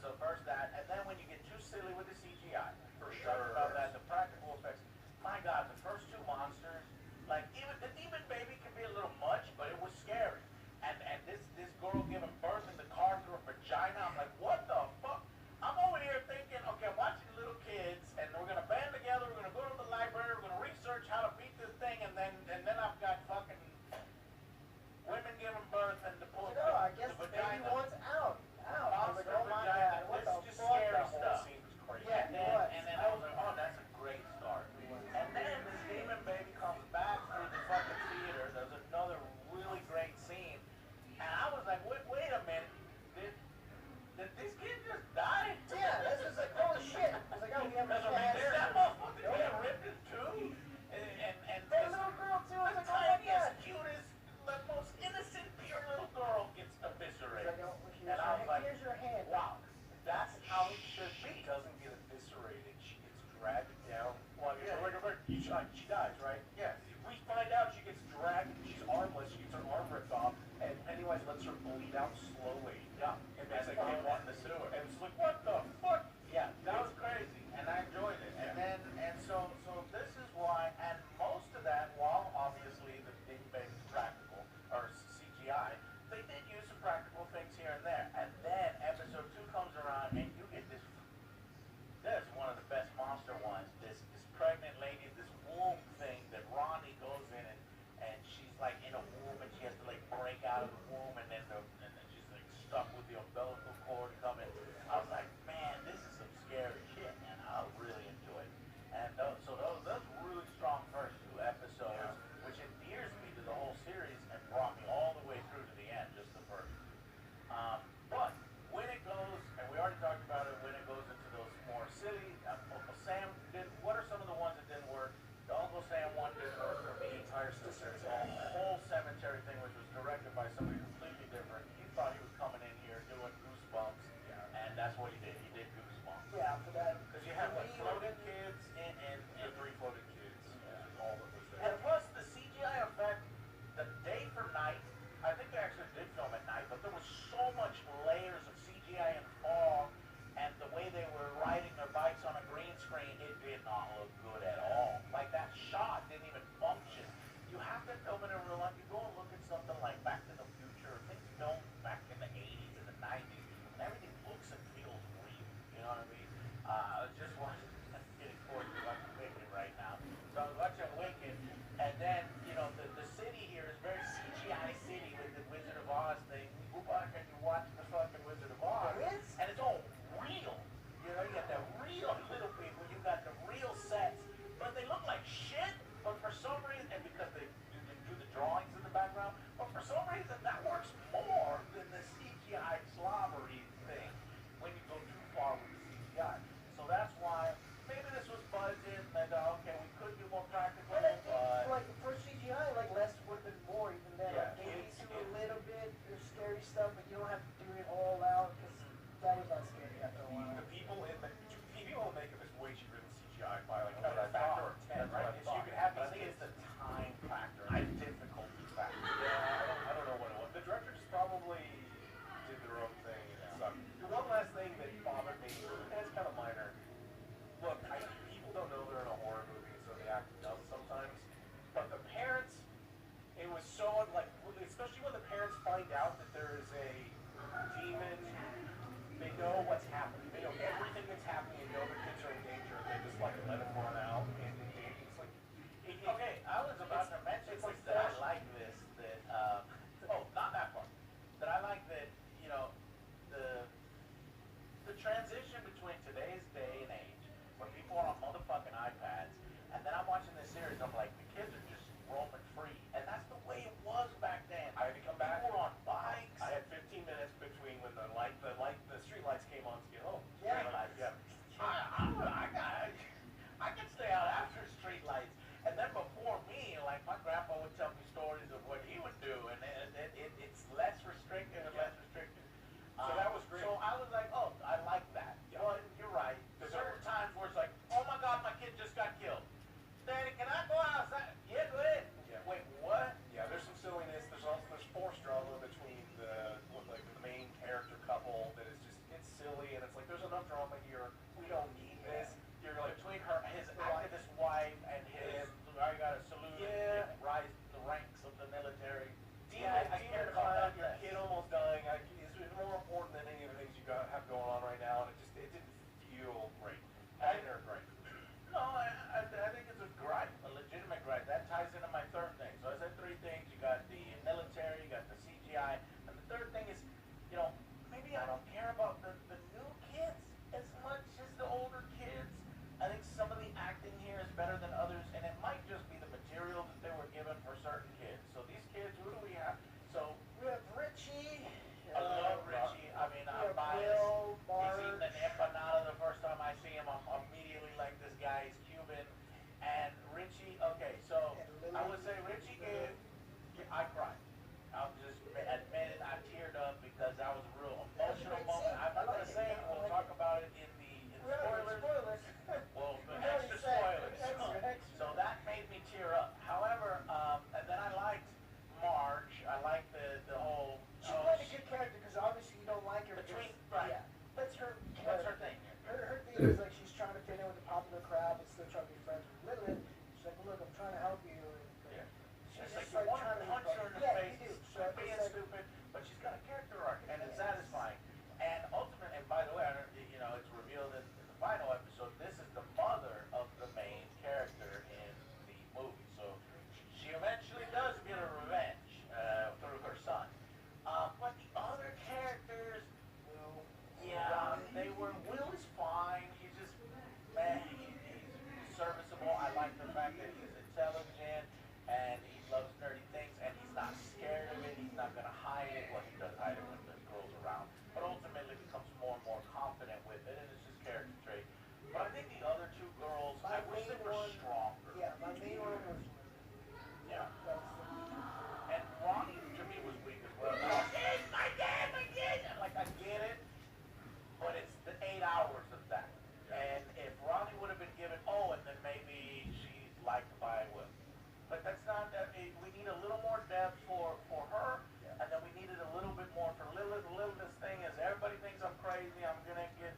So first that, and then when you get too silly with the CGI, For we talked sure. about that, the practical effects. My God, the first two monsters, like even the demon baby can be a little much, but it was scary. And this girl giving birth in the car through her vagina, I'm like, what the fuck? I'm over here thinking, okay, I'm watching little kids, and we're gonna band together, we're gonna go to the library, we're gonna research how to beat this thing, and then I've got fucking women giving birth and the So no, I guess the the baby vagina. wants out. Out. I was like, Monster oh my vagina. god, what This the is just fuck? scary That whole stuff. scene was crazy. Yeah, And it then, was. and then I was like, oh, that's a great start. And then this demon baby comes back through the fucking theater. There's another really great scene. And I was like, wait a minute. Did this kid just die? Yeah, this is like, holy shit. I was like, oh, we have a That's what I mean. That motherfucker get ripped in two. And that little girl too. I was the like, oh my god. tiniest, cutest, the most innocent, pure little girl gets eviscerated. Like, oh, And I was like, here's your hand. wow, that's how it should She be. doesn't get eviscerated. She gets dragged down. Well, she dies, right? Yes. We find out she gets dragged. She's armless. She gets her arm ripped off, and Pennywise lets her bleed out slowly. Yeah. And that's like, they want in the sewer. and it's like, what the fuck? Yeah, that was crazy, and I enjoyed it. And then, so this is why, and most of that, while obviously the big bang is practical or CGI, they did use some practical things here and there. And then episode 2 comes around, and you get this. This is one of the best monster ones. This pregnant lady, this womb thing that Ronnie goes in, and she's like in a womb, and she has to like break out of the womb, and then she's like stuck with the umbilical cord coming. I was like, man, this is some scary shit, and I really enjoyed it. And so those really strong first 2 episodes, which endears me to the whole series and brought me all the way through to the end, just the first. But when it goes, and we already talked about it, when it goes into those more silly, Uncle Sam did. What are some of the ones that didn't work? The Uncle Sam one didn't work for me. Entire sister. The whole cemetery thing, which was directed by somebody completely different. He thought he was coming in here doing Goosebumps, and that's what he did. He did Goosebumps. Yeah, for that. Because you have like floating kids and 3 floated kids. All that was there. and plus the CGI effect, the day for night. I think they actually did film at night, but there was so much layers of CGI and fog, and the way they were riding their bikes on a green screen, it did not look good at all. Like that shot didn't even function. You have to film it in real life. You go and look at something like Back to the Future, things filmed back in the 80s and the 90s, and everything looks and feels real. You know what I mean? I was just watching, I'm getting forward to watching Wicked right now. So I was watching Wicked, and then, you know, the city here is very CGI city with the Wizard of Oz thing. You go back and you watch the fucking Wizard of Oz, and it's all real. You know, you got the real little people, you got the real sets, but they look like shit. But for some reason, and because they do the drawings in the background, but for some reason that works more than the CGI slobbery thing when you go too far with the CGI. So that's why maybe this was budget, and okay, we could do more practical, And I think, but like, for CGI, like, less would have been more, even then. Yeah, Like, maybe it's- do a little bit, there's scary stuff, but you don't have to do it all out, because that was not scary after a while. The people making this way cheaper than CGI by like That's what I a factor thought. of 10, That's what right? I It's, thought. you could have But I these think kids. it's the time factor and the difficulty factor. Yeah, I don't know what it was. The director just probably did their own thing and it sucked. The one last thing that bothered me, and it's kind of minor. Look, people don't know they're in a horror movie, so they act dumb sometimes. But the parents, it was so like, especially when the parents find out that there is a demon. They know what's happening. They know everything that's happening and know their kids are in danger. And they just like let them run out. And it's like, Okay, I was about to mention it's like that I forced. like this, that, not that part, that I like that, you know, the transition between today's day and age, where people are on motherfucking iPads, and then I'm watching this series, I'm like, the kids are just roaming free, and that's the way it was back then. I had to come back. People were on bikes. I had 15 minutes between when the street lights came on to get home. Yeah. Yeah. I can stay out after street lights. And then before me, like my grandpa would tell me stories of what he would do, and it's less restrictive and less restrictive. So that was great. So I was like, oh, I like that. Yeah. But you're right. There's certain times where it's like, oh my God, my kid just got killed. Daddy, can I go outside? Like, there's enough drama here. We don't need this. You're like, Between his activist wife and his, I gotta salute Yeah. and rise to the ranks of the military. demon, I demon cared about clown, that your less. kid almost dying. Is more important than any of the things you have going on right now. And it didn't feel great. I didn't hear great. No, I think it's a gripe, a legitimate gripe. That ties into my third thing. So I said three things. You got the military, you got the CGI, and the third thing is, maybe I don't care about the new kids as much as the older kids. I think some of the acting here is better than others, and it might just be the material that they were given for certain kids. So these kids, who do we have? So We have Richie. I love Richie. I mean, we I'm have biased. Will, He's eating an Marge. empanada the first time I see him. I'm immediately like, this guy is Cuban. And Richie, okay, so I would say Richie gave, I cried. I'll just admit it, I teared up because that was a real emotional moment. I'm not going to say it, we'll talk about it in the spoilers. Spoilers. Well, We extra already said spoilers. extra. So that made me tear up. However, and then I liked Marge. I liked the whole. She played a good character because obviously you don't like her. Between, because- right. Yeah, that's her What's character. her thing? Her thing is like she's trying to fit in with the popular crowd, but still trying to be friends with Lilith. She's like, look, I'm trying to help you. And, Yeah. She's It's just like you want trying to to punch be her in the funny. face. Yeah, you do. She's So it's being like, stupid, but she's got a character arc, and it's Yes. satisfying. And ultimately, and by the way, it's revealed in the final episode, this is the mother of the main character in the movie. So she eventually does get a revenge through her son. But the other characters, Will. yeah, Will is fine. He's just, man, he's serviceable. I like the fact that he's intelligent and he loves nerdy things and he's not scared of it. He's not going to hide it. Well, he does hide it when the girl's around. But ultimately becomes more and more confident with it, and it's just character trait. But I think the other two girls, I wish they were stronger. Yeah, my main one was. Yeah. That was the, And Ronnie to me was weak as well. My dad, my dad. Like, I get it, but it's the 8 hours of that. And if Ronnie would have been given, and then maybe she's liked by Will. But that's not, we need a little more depth for her, and then we needed a little bit more for Lilith. Lilith's thing is everybody thinks I'm crazy. I'm going to get,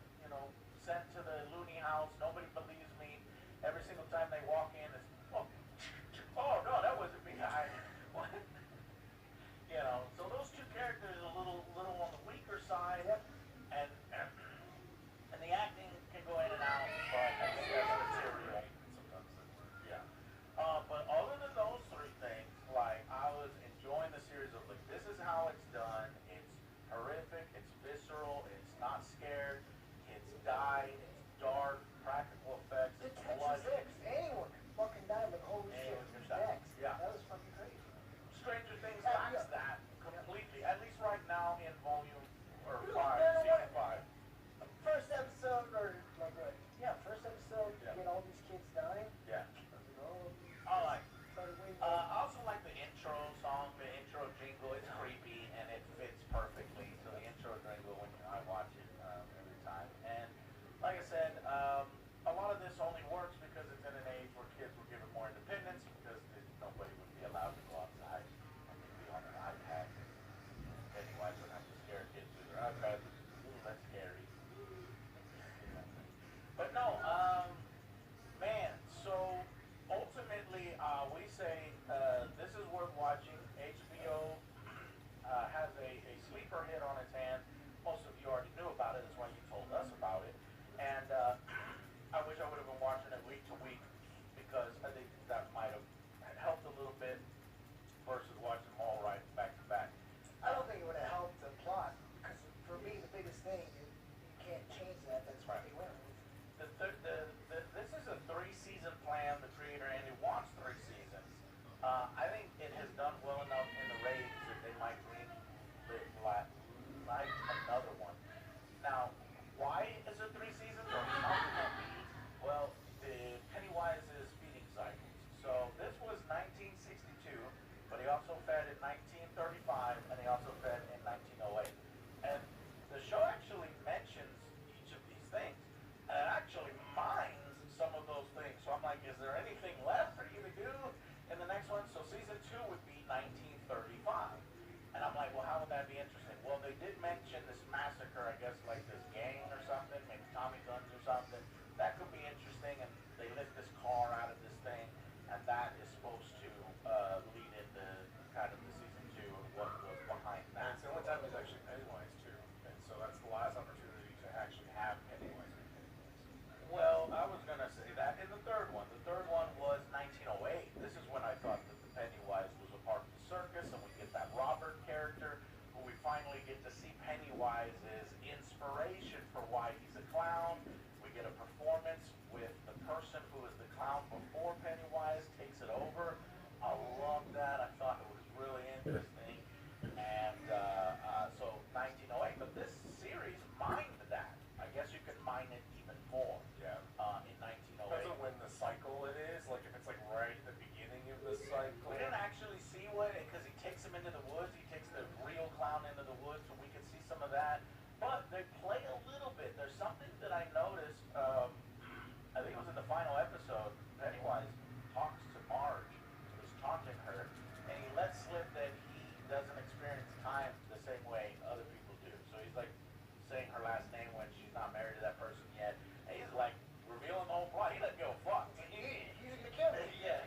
sent to the loony house. Nobody believes me. Every single time they walk in, it's, no, that wasn't me. What? So those two characters are a little on the weaker side, Yep. and the acting can go in and out, but I think that's material. Yeah. But other than those three things, like, I was enjoying the series of, like, this is how it's done. It's horrific. It's visceral. It's not scared. It's dyed. It's dark. Practical effects. the It's tension's blood. there 'cause anyone could fucking die. Like, holy shit, Anyone could who's die. next? Yeah. That was fucking crazy. Stranger Things Yeah, lacks yeah. that completely. At least right now in volume or No, 5, no, season what? 5. First episode, or like, first episode, Yeah. you get all these kids dying. Yeah. I was like, oh, I like. started waiting. I also like the intro song, the intro jingle. It's creepy and it fits perfectly. So the intro jingle when I watch it every time. And like I said, a lot of this only works because it's in an age where kids were given more independence because nobody would be allowed to go outside and be on an iPad. Pennywise would have to scare kids with their iPads, which is a little less scary. But no, man, so ultimately, we say this is worth watching. HBO has a sleeper hit on its hand. Most of you already knew about it. That's why you told us about it. And I wish I would have been watching it week to week because I think that might have helped a little bit versus watching them all right back to back. I don't think it would have helped the plot because for me the biggest thing is you can't change that. That's what they went with. This is a 3-season plan. The creator Andy wants 3 seasons. I think it has done well enough in the ratings that they might person who was the clown before Pennywise takes it over. I love that. I thought it was really interesting. And so 1908, but this series mined that. I guess you could mine it even more. Yeah. In 1908. Depends on when the cycle it is. Like if it's like right at the beginning of the cycle. We didn't actually see what, because he takes him into the woods. He takes the real clown into the woods, so we could see some of that. But they play a little bit. There's something that I noticed. I think it was in the final episode. Pennywise talks to Marge, who's taunting her, and he lets slip that he doesn't experience time the same way other people do. So he's like saying her last name when she's not married to that person yet. And he's like revealing the whole plot. He doesn't give a fuck. He's gonna kill me. Yeah.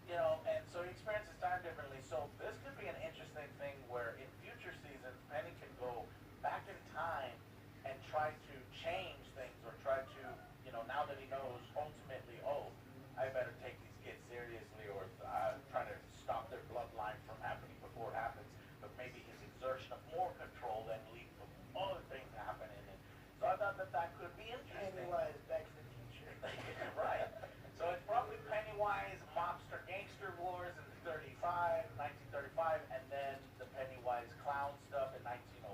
You know, and so he experiences time differently. So this could be an interesting thing where in future seasons, Penny can go back in time and try to change things or try to, you know, now that he knows ultimately, oh, I better take these kids seriously or try to stop their bloodline from happening before it happens. But maybe his exertion of more control then leads to other things happening. And so I thought that that could be interesting. Pennywise, Back to the Future. Right. So it's probably Pennywise mobster gangster wars in 1935, and then the Pennywise clown stuff in 1908.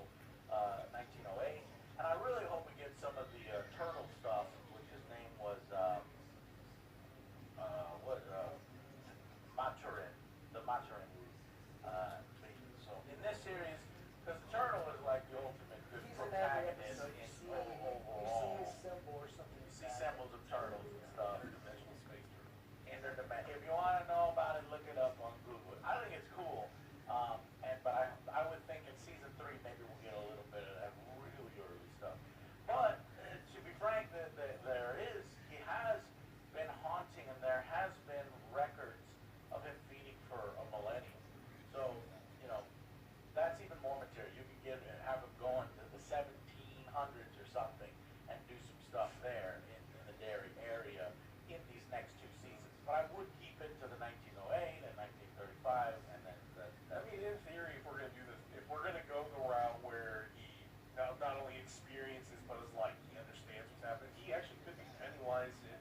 And I really hope we get some of the turtle stuff, which his name was Maturin, the Maturin. So in this series, because the turtle is like the ultimate good He's in every protagonist episode. You see, overall. you see his symbol or something. You see symbols of turtles and stuff. If you want to know about it, look it up on Google. I think it's cool. But I would think in season 3 maybe we'll get a little bit of that really early stuff. But to be frank, he has been haunting, and there has been records of him feeding for a millennium. So, you know, that's even more material. You can have him going to the 1700s or something and do some stuff there in the Derry area in these next 2 seasons. But I would keep it to the 1908 and 1935, and then I mean, in theory, if we're gonna do this, if we're gonna go the route where he not only experiences, but is like he understands what's happening, he actually could be Pennywise in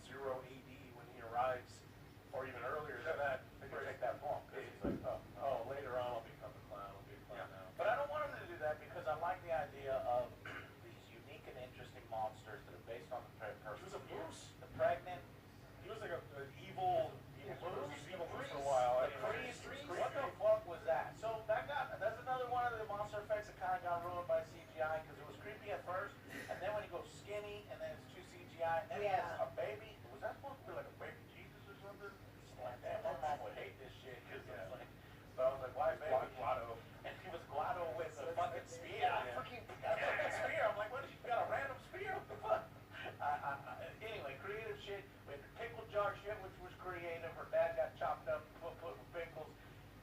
0 AD when he arrives, or even earlier than that. they could take that form, because he's like, Oh, later on I'll become a clown. I'll be a clown now. But I don't want him to do that because I like the idea of these unique and interesting monsters that are based on the person. He was a moose. The pregnant. He was like an evil moose. He was evil moose for a while. The priest. What the fuck was that? So that's another one of the monster effects that kind of got ruined by CGI because it was creepy at first, and then when he goes skinny, and then it's too CGI, and then he has a baby. Was that supposed to be like a baby Jesus or something? It's like, damn, my mom would hate this shit because it was like, but I was like, why baby? Glotto. And he was Glotto with a fucking spear. Yeah. A fucking spear. I'm like, what? You got a random spear? What the fuck? Anyway, creative shit. We had the pickle jar shit, which was creative. Her dad got chopped up, put with pickles.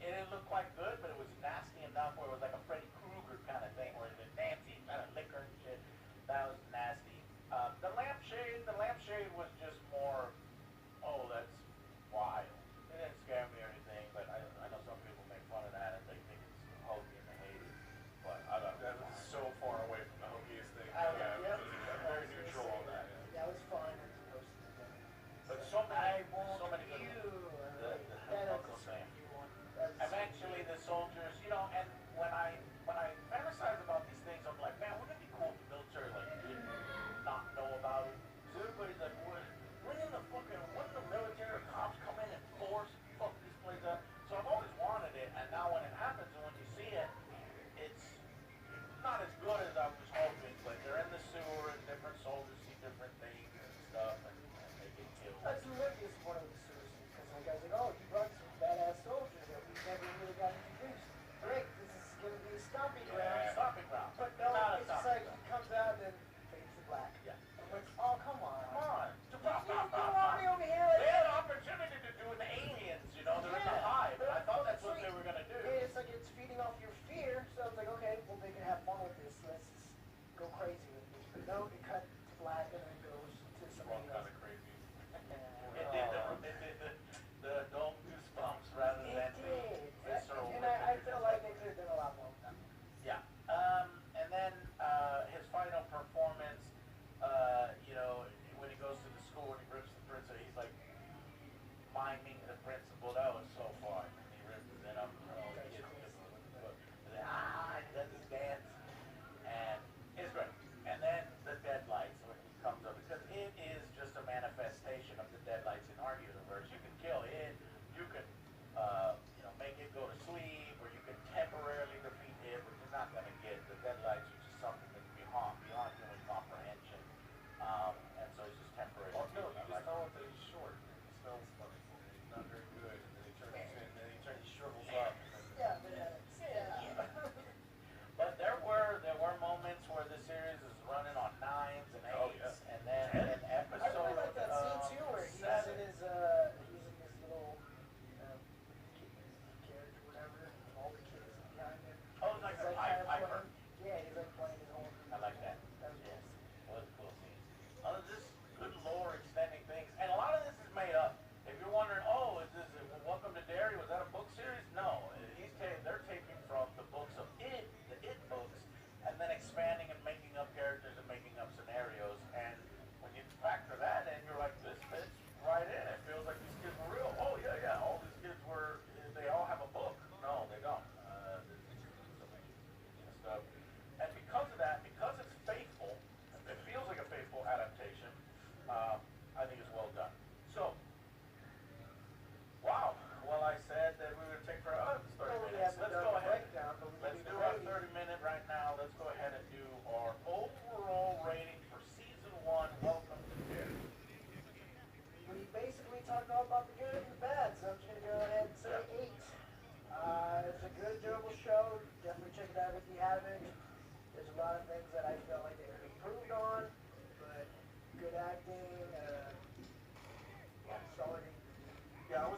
It didn't look quite good, but it was nasty enough where it was like a Freddy Krueger kind of thing, where it was nasty, kind of liquor and shit. That was nasty. The lampshade finding the principal. That was so fun. And he rips it up. Oh, the kids just he does his dance, and it's great. And then the deadlights when he comes up, because it is just a manifestation of the deadlights in our universe. You can kill it, you can make it go to sleep, or you can temporarily defeat it, but you're not gonna get the deadlights, which is something that's beyond human comprehension. And so it's just temporary. Oh no, you just tell him that he's short and he smells funny and he's not very good, and then he shrivels up. Yeah, but yeah. But there were moments where the series is running on 9s and 8s, Oh, yeah. and then an I episode really like that scene too, where he's in 7. his little carriage or whatever, and all the kids behind him. Oh, it's like He's a kinda Piper. playing- Yeah, he's like playing his own. I like that. That was Yeah, cool. it was a cool scene. This good lore extending things, and a lot of this is made up. If you're wondering, oh, is this Welcome to Derry? Was that a book series? No, they're taking from the books of It, the It books, and then expanding and making up characters and making up scenarios. And when you factor that in, you're like, this fits right in. It feels like these kids were real. Oh yeah, all these kids they all have a book. No, they don't. Stuff. And because of that, because it's faithful, it feels like a faithful adaptation. I think it's well done. So, wow. Well, I said that we would take for 30 minutes. Let's go ahead. Let's do our 30-minute right now. Let's go ahead and do our overall rating for season 1. Welcome to Derry. We basically talked all about the good and the bad, so I'm just gonna go ahead and say 8. It's a good, doable show. Definitely check it out if you haven't. There's a lot of things that I felt like they were improved on, but good acting, solid. Yeah, I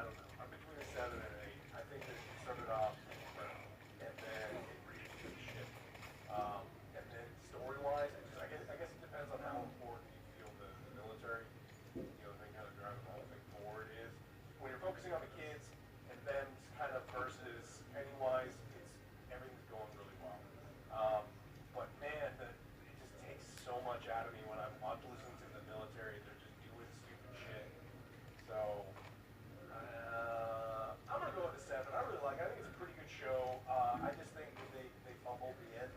don't know. I'm between a 7 and an 8. I think that it started off incredible, and then it reached the ship. And then story-wise, I guess it depends on how important you feel the military, thing kind of driving the whole thing forward is. When you're focusing on the kids and them kind of versus Pennywise, everything's going really well. But man, it just takes so much out of me when I'm listening to the military. They're just doing stupid shit. So I'm gonna go with a 7. I think it's a pretty good show. I just think that they fumbled the end.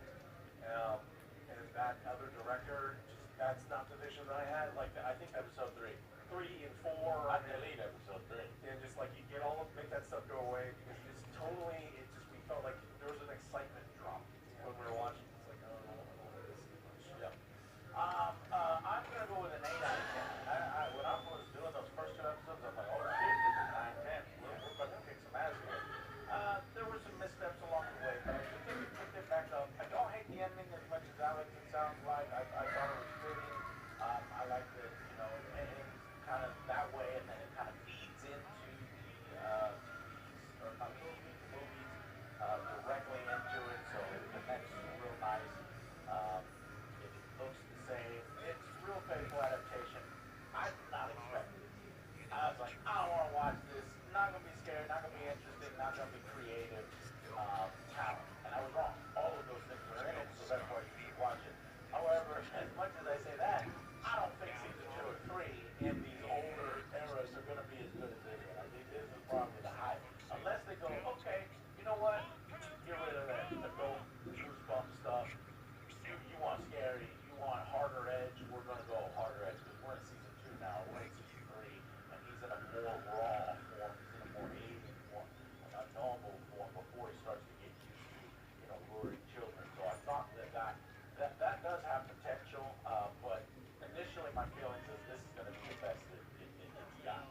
And that other director, that's not the vision that I had. Like I think Episode 3. 3 and 4. I delete episode 3. And just like you get make that stuff go away, because we felt like there was an excitement drop when we were watching. It's like, oh, I don't know this much. Yeah. I'm gonna go with an 8 out of 10. When I was doing those first 2 episodes, I'm like, oh shit, this is 9, 10. We're about to kick some ass here. There were some missteps along the way, but I think we picked it back up. I don't hate the ending as much as Alex it sounds like. I thought it was fitting. I liked it, it ends kind of that way, and then it kind of feeds into the movies directly into it, so it connects real nice. It looks the same. It's real faithful adaptation. I did not expect it. I was like, I don't want to watch this. Not gonna be scared. Not gonna be interesting. Not gonna be creative. Talent. And I was wrong. All of those things were in it, so that's why you keep watching. However, as much as I say that, I don't think season 2 or 3 in these older eras are gonna be as good as this one. I think this is probably the hype. Unless they go, okay, you know what? Get rid of that adult goosebump stuff. You want scary, you want harder edge, we're gonna go harder edge, because we're in season 2 now, we're in season 3, and he's in a more raw form, he's in a more alien form, a normal form, before he starts to get used to, luring children. So I thought that does have potential, but initially my feelings is this is gonna be the best it's got.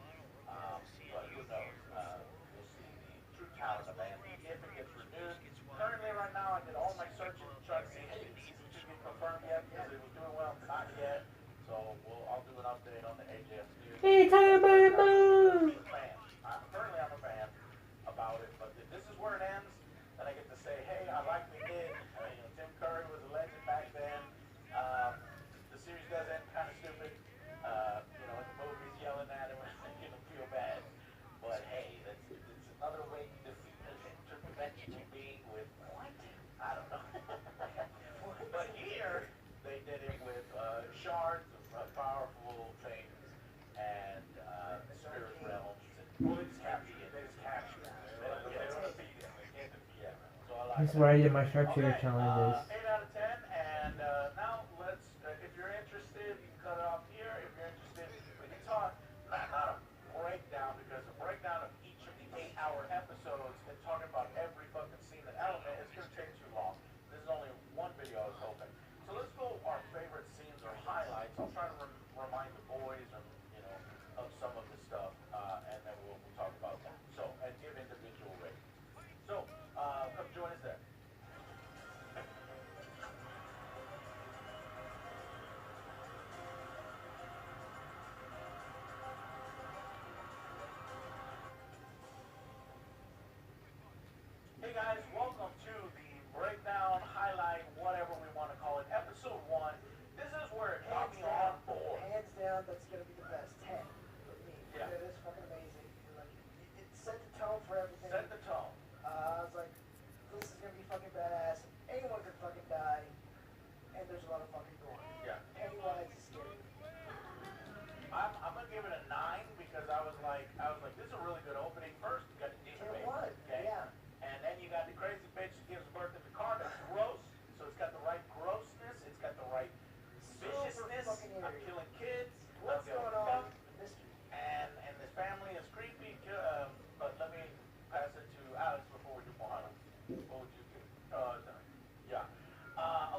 But who knows? We'll see the true talent of Andy if it gets renewed. Currently, right now, I did all my searching to try to see, hey, did season 2 get confirmed yet? Because it was doing well, not yet. So I'll do an update on the AJF news. Currently, I'm a fan about it, but if this is where it ends, then I get to say, hey, I like we did. Tim Curry was a legend back then. The series does end kind of stupid. In the movies, yelling at him and making him feel bad. But hey, it's another way to defeat an interdimensional being with what? I don't know. But here, they did it with shards of powerful things. And This is where I did my sharpshooter challenges. 8 out of 10, and now let's, if you're interested, you can cut it off here. If you're interested, we can talk, not a breakdown, because a breakdown of each of the 8-hour episodes and talking about every fucking scene and element is going to take too long. This is only one video I was hoping. So let's go our favorite scenes or highlights. I'll try to remind the boys of some of the stuff, and then we'll talk about that. So, and give individual ratings. So, come join us there. Hey guys, welcome to the breakdown, highlight, whatever we want to call it, episode 1. This is where it got me on board. Hands down, that's gonna be the best 10 for me. Yeah. It is fucking amazing. Like, it set the tone for everything. Set the tone. I was like, this is gonna be fucking badass. Anyone could fucking die, and there's a lot of fucking gore. Yeah. Pennywise is scary. I'm gonna give it a 9 because I was like, this is a really good opening. First, you got the demon It baby, was, okay? yeah. And then you got the crazy bitch that gives birth to the car that's gross. So it's got the right grossness, it's got the right viciousness. fucking I'm eerie. killing kids. What's I'm killing going on? pets, Mystery. And this family is creepy. But let me pass it to Alex before we do Mohana. What would you do? Yeah.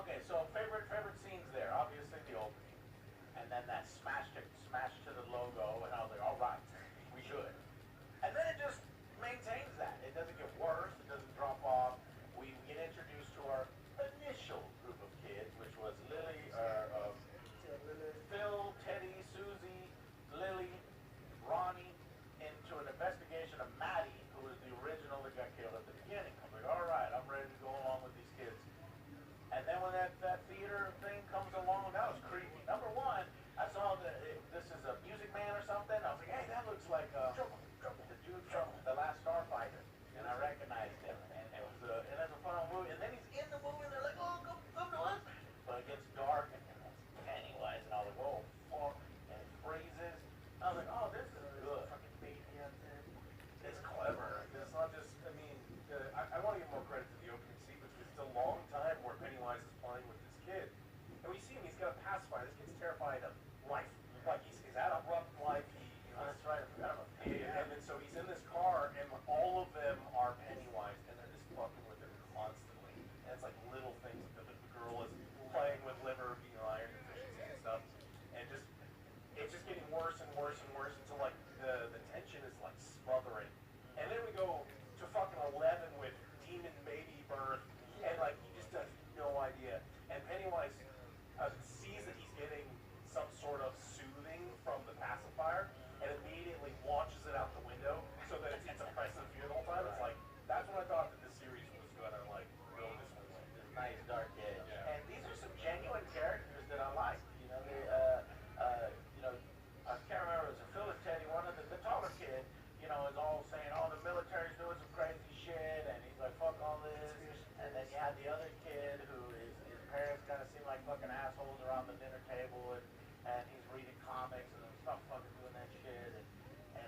Okay, so favorite scenes there. Obviously the opening, and then that smash to the logo, and I was like, all right, we good. And then it just maintains that. It doesn't get worse. It doesn't drop off. We get introduced to our initial group of kids, which was Phil, Teddy, Susie, Lily, Ronnie, into an investigation of Maddie, who was the original that got killed at the beginning. I'm like, all right, I'm ready to go along with these kids. And then when that theater thing comes along, that was creepy. Number one, I saw this is a Music Man or something. I was like, hey, that looks like the dude from The Last Starfighter. And I recognized him. And it was a fun movie. And then he's in the movie, and they're like, oh, come to us. But it gets dark, and it's Pennywise, and I was like, whoa, fuck. And it freezes. I was like, oh, this is good. Fucking baby out there. It's clever. It's not just, I mean, I want to give more credit to the opening sequence because it's a long time where Pennywise is playing with this kid. And we see him, he's got a pacifier. This kid's terrified of life. Like, he's had a rough life. That's right, I forgot about that. And then so he's in this car, and all of them are Pennywise, and they're just fucking with him constantly. And it's like little things. The girl is playing with liver, iron deficiency and stuff. And it's just getting worse and worse and worse until like the tension is like smothering. And then we go to fucking 11 with demon baby birth, and like he just has no idea. And Pennywise sees that he's getting some sort of soothing from the pacifier, and immediately launches it out the window so that it's oppressive fear the whole time. It's like, that's when I thought that this series was gonna like go this way. This nice dark edge. Yeah. And these are some genuine characters that I like. I can't remember, it was Phil or Teddy, one of the taller kid, is all saying, oh, the military's doing some crazy shit, and he's like, fuck all this. And then you have the other kid who his parents kind of seem like fucking assholes around the dinner table, and he's reading comics, and stop fucking doing that shit.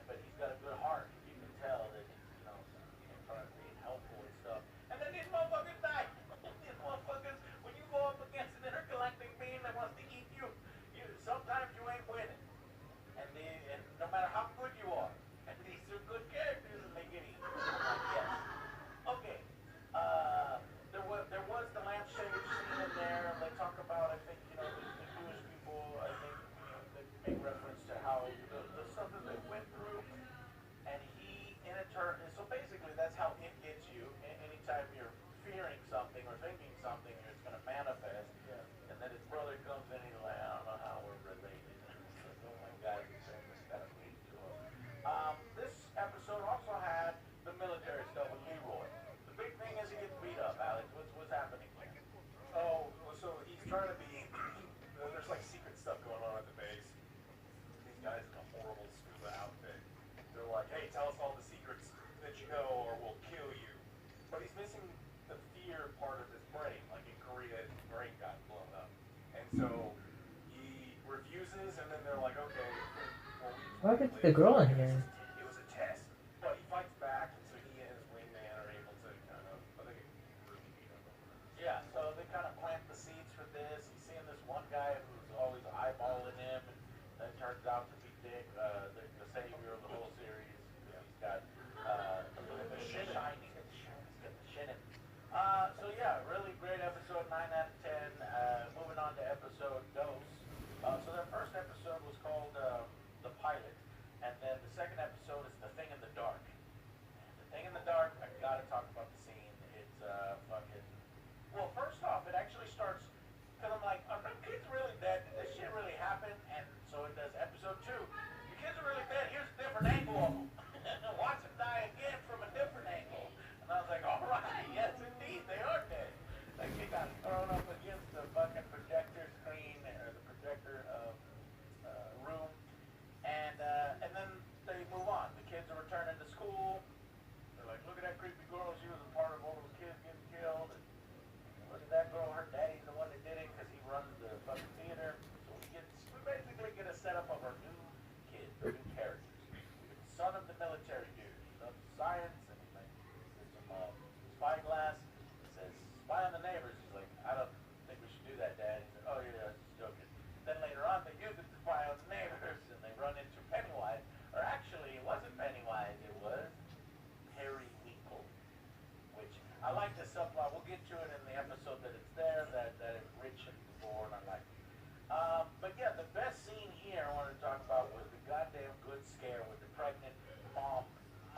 But he's got a good heart. You can tell that he's trying to be helpful and stuff. And then these motherfuckers die. These motherfuckers, when you go up against an intergalactic being that wants to eat you, sometimes you ain't winning. And no matter how good you are, and these are good characters, and they get eaten. Yes. Okay. There was the lampshade scene in there. They talk about, I think, the Jewish people. I think they make reference to how the stuff that they went through, and he in a turn. So basically, that's how it gets you. Anytime you're fearing something or thinking something, it's going to manifest. Yeah. And then his brother comes in, he's like, I don't know how we're related. Like, oh my God, he's saying this kind of mean to him. This episode also had the military stuff with Leroy. The big thing is he gets beat up, Alex. What's happening here? Oh, so he's trying to be, there's like secret stuff going on at the base. These guys in a horrible scuba outfit. They're like, hey, tell us all the secrets that you know or we'll kill you. But he's missing the fear part of his brain. Like in Korea, his brain got blown up. And so he refuses, and then they're like, okay, well, Why is the girl in here? it was a test. But he fights back, and so he and his wingman are able to kind of, I think, turns out to be Dick, the savior of the whole series. He's got the shining. He's got the shinin. So yeah, really great episode, 9 out of 10. Moving on to episode Dose. So their first episode was called The Pilot, and then the second episode is The Thing in the Dark. The Thing in the Dark, I gotta talk about the scene. It's fucking. Well, first off, it actually starts because I'm like, are them kids really dead? Did this shit really happen? And so it does episode 2. The kids are really dead. Here's a different angle of them. And watch them die again from a different angle. And I was like, all right, yes, indeed, they are dead. Like they got thrown up against the fucking projector screen or the projector room, and then they move on. The kids are returning to school. They're like, look at that creepy girl. She was a part of all those kids getting killed. And look at that girl. Her daddy's the one that did it because he runs the fucking theater. So we basically get a setup of our new kids, our new characters. We get the son of the military dude. He loves science and he like did some spyglass. He says, spy on the neighbors. He's like, I don't think we should do that, Dad. He's like, oh yeah, just joking. Then later on, they use it to spy on the neighbors, and they run into Pennywise. Or actually, it wasn't Pennywise. It was Periwinkle. Which I like the subplot. We'll get to it in the episode that it's there. That is rich and bored. I like it. But yeah, the best scene here I wanted to talk about was the goddamn good scare with the pregnant mom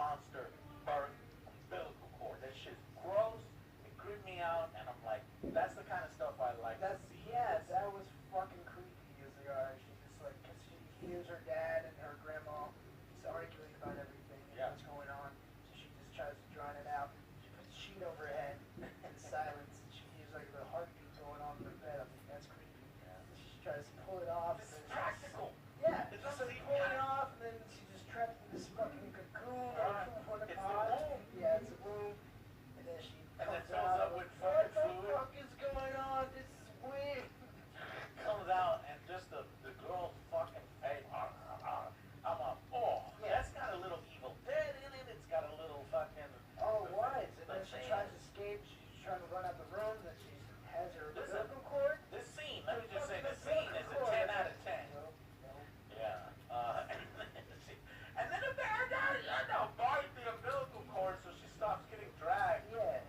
monster birth umbilical cord. That shit's gross. It creeped me out, and I'm like, that's the kind of stuff I like to see. Yeah, that was fucking creepy. As they are, she just like, cause she hears her dad and her grandma just arguing about everything and what's going on. So she just tries to drown it out. She puts a sheet over her head in silence, and she hears like the heartbeat going on in her bed. I'm like, that's creepy. She tries to pull it off. This is practical. Yeah, It's just not like the- pulling it off, and then she's just trapped in this fucking cocoon or It's the pod. womb. Yeah, it's a womb. And then she And then comes fills out. up with What fucking the fluid. fuck is going on? This is weird. Comes out and just the girl's fucking face. I'm like, oh, that's got a little Evil Dead in it. It's got a little fucking. Oh, it was. And then the she thing. tries to escape. She's trying to run out the room. Then she has her Listen. umbilical cord. This scene, let me just say, Fucking this scene is a umbilical 10 cord. out of 10. No. Yeah. And then if they're not bite the umbilical cord so she stops getting dragged. Yeah.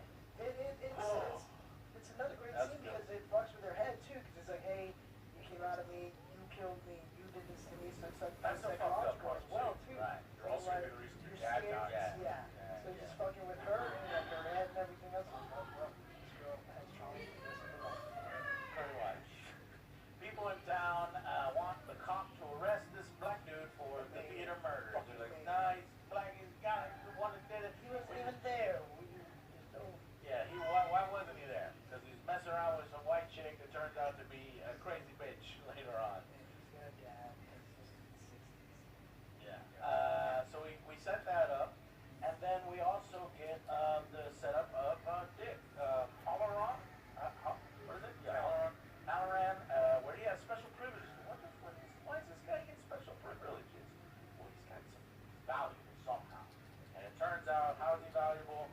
Oh. It's another great That's scene good. because it fucks with her head too. Because it's like, hey, you came out of me, you killed me, you did this to me. So it's like That's the fucked up psychological part as well too. too. Right. You're also Like, gonna be the reason your you're dad scared. died. Yeah. So just fucking with her and like her head and everything else. Like, oh, bro, this girl has trauma for the rest of her life. Pretty much. People in town want the cop to arrest this black dude for the theater murder. They're like, nah, he's black, he's got it, the one that did it. He wasn't even there. Yeah, why wasn't he there? Because he's messing around with some white chick that turns out to be a crazy bitch later on. Yeah. So we set that up, and then we also get the setup of Dick. Halloran? What is it? Yeah, Halloran, where he has special privileges. What the fuck why does this guy get special privileges? Well, he's got some valuable somehow. And it turns out, how is he valuable?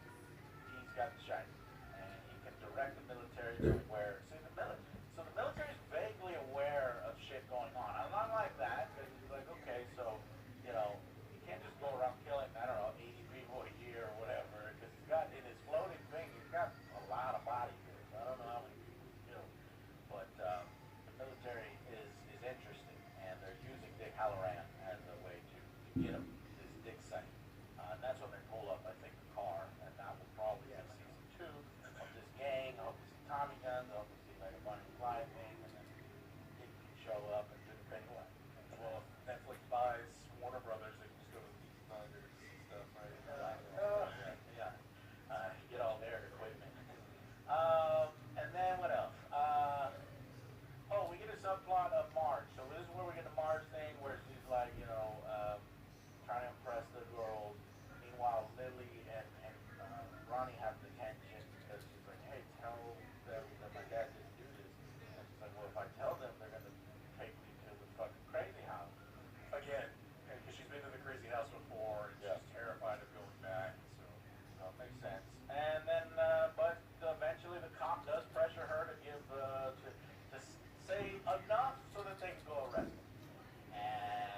He's got the shiny. And he can direct the military to where, so the military is vaguely aware of shit going on. I'm not like that, because he's like, okay, so, you can't just go around killing, I don't know, 80 people a year or whatever, because he's got, in his floating thing, he's got a lot of body here, so I don't know how many people he killed. But the military is interested, and they're using Dick Halloran as a way to get him this Dick site. And that's when they pull up, I think, the car, and that will probably be season 2 of this gang. I hope we see Tommy guns, I hope we see like a Bonnie and Clyde thing, and then Dick can show up and do the thing away. Well, if Netflix buys Warner Brothers, they can just go to the Thunder and stuff, right? Yeah. Get all their equipment. And then what else? We get a subplot of Marge. So this is where we get the Marge thing, where she's like, trying to impress the girls. Meanwhile, Lily and Ronnie have the tension because she's like, hey, tell them that my dad didn't do this. And she's like, well, if I tell them, they're gonna take me to the fucking crazy house. Again, because she's been to the crazy house before, and she's terrified of going back, so. Makes sense. And then, but eventually the cop does pressure her to give, to say enough so that they can go arrest him. And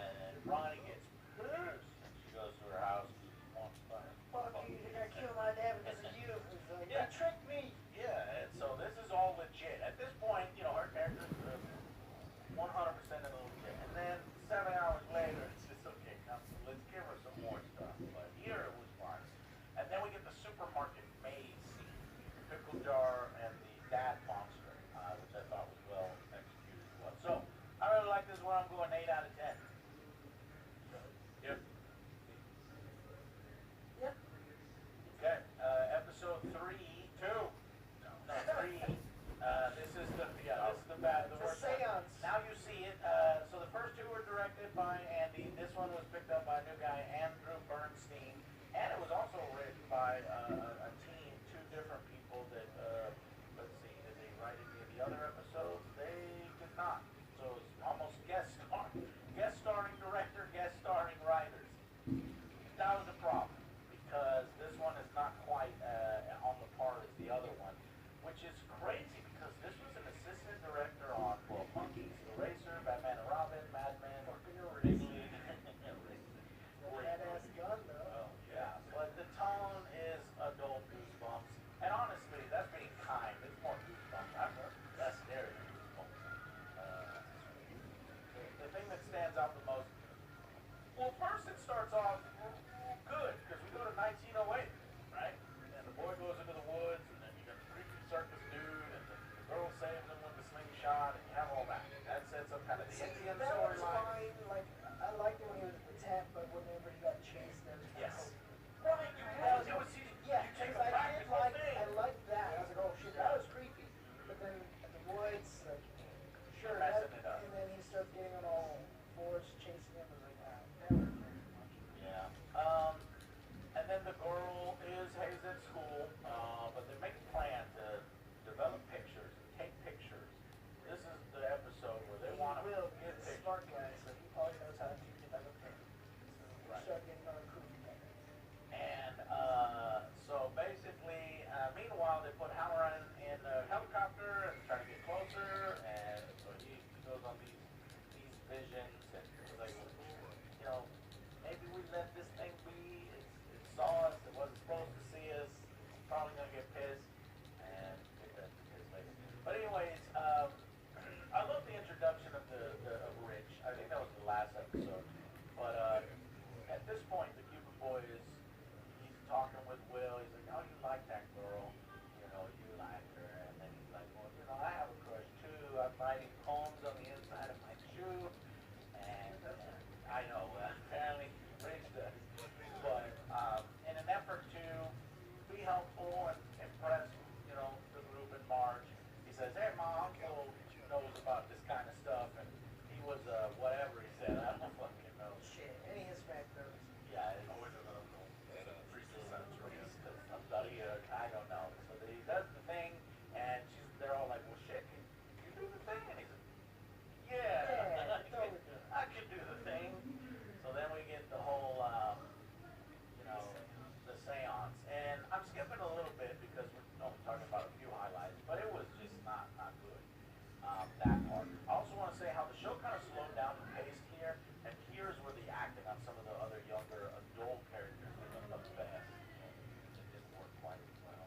writing poems on the inside of my shoe, and I know, apparently Rich does. But in an effort to be helpful and impress, the group in March, he says, "Hey, my uncle knows about this kind of stuff, and he was whatever he said. I don't fucking know." Shit, any Hispanic nerds. Yeah, it's Always an uncle. And a priest of century. somebody, I don't know. So he does the thing, and they're all like, "Well, shit, can you do the thing?" And he says, Yeah, "Yeah, totally do. I can do the thing." So then we get the whole, the seance, and I'm skipping a little bit because we're only talking about a few highlights, but it was just not good. That part. I also want to say how the show kind of slowed down the pace here, and here's where the acting on some of the other younger adult characters isn't the best. It didn't work quite as well,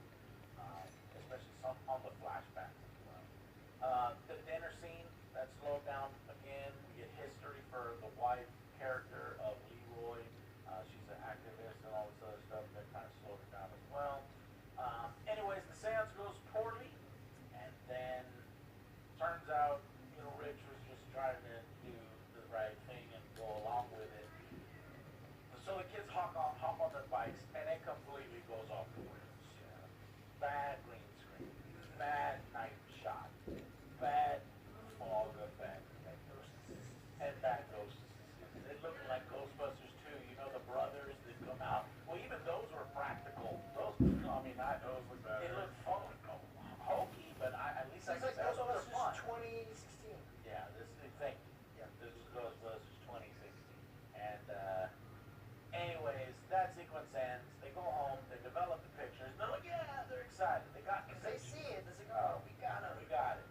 especially some on the flashbacks as well. The dinner scene that slowed down again. We get history for the wife character of Leroy. She's an activist and all this other stuff that kind of slowed it down as well. Anyways, the seance goes poorly, and then turns out, Rich was just trying to do the right thing and go along with it. So the kids hop on their bikes, and it completely goes off the rails. Bad green screen, bad night shot, bad fog effect, and bad ghosts. It looked like Ghostbusters 2, the brothers that come out. Well, even those were practical. Those look better. It looked fun, hokey, but at least I It's guess like those are fun. Ghostbusters 2016. Yeah, thank you. Yeah. This is Ghostbusters 2016. And anyways, that sequence ends. They go home. They develop the pictures. They're like, yeah, they're excited. They got the They pictures. see it. They say, oh, we got it. We got it.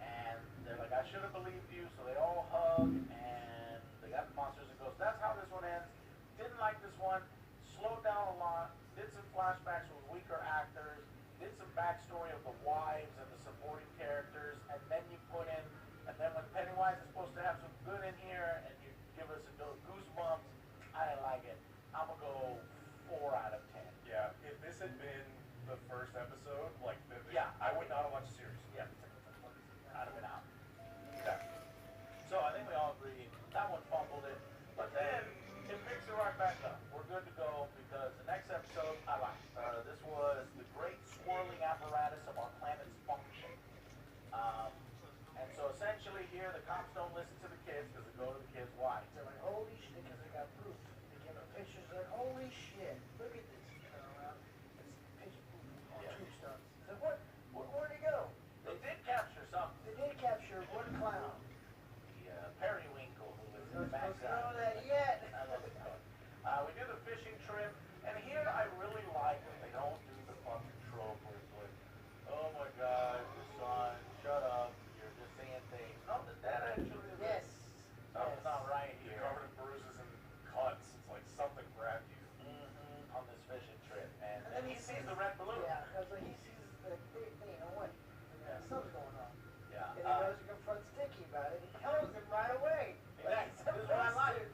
And they're like, I should have believed you. So they all hug, and they got the monsters and ghosts. That's how this one ends. Didn't like this one. Slowed down a lot. Did some flashbacks with weaker actors. Did some backstory of the wives and the supporting characters. And then you put in, and then when Pennywise is supposed to have some good in here, and you give us a goosebumps, I didn't like it. I'm going to go 4 out of 10. Yeah, if this had been the first episode, Yeah. I would not have watched the series. Yeah. I'd have been out. Okay. So I think we all agree that one fumbled it, but then it picks it right back up. We're good to go because the next episode I liked. This was the great swirling apparatus of our planet's function. And so essentially here the cops don't listen to the kids because they go to the kids' wives. They're like, holy shit, because they got proof. They give them pictures, they're like, holy shit, look at this. Turn around, it's picture proof on Yeah. tombstones. So where'd he go? They did capture something. They did capture one clown. The Periwinkle who lives in the Don't know backside. that yet. I love it. We do the fishing trip, and here I really like that they don't do the fucking trope where it's like, oh my god, your son, shut up, you're just saying things. No, that actually is Yes. something's not right You're here. covered in bruises and cuts. It's like something grabbed you. On this fishing trip, and And then then he sees the red balloon. Yeah, I was like, he sees the thing, no way. Yeah. Something's going on. Yeah. And he goes to confront Sticky about it. He tells him right away. Exactly. This is what I like.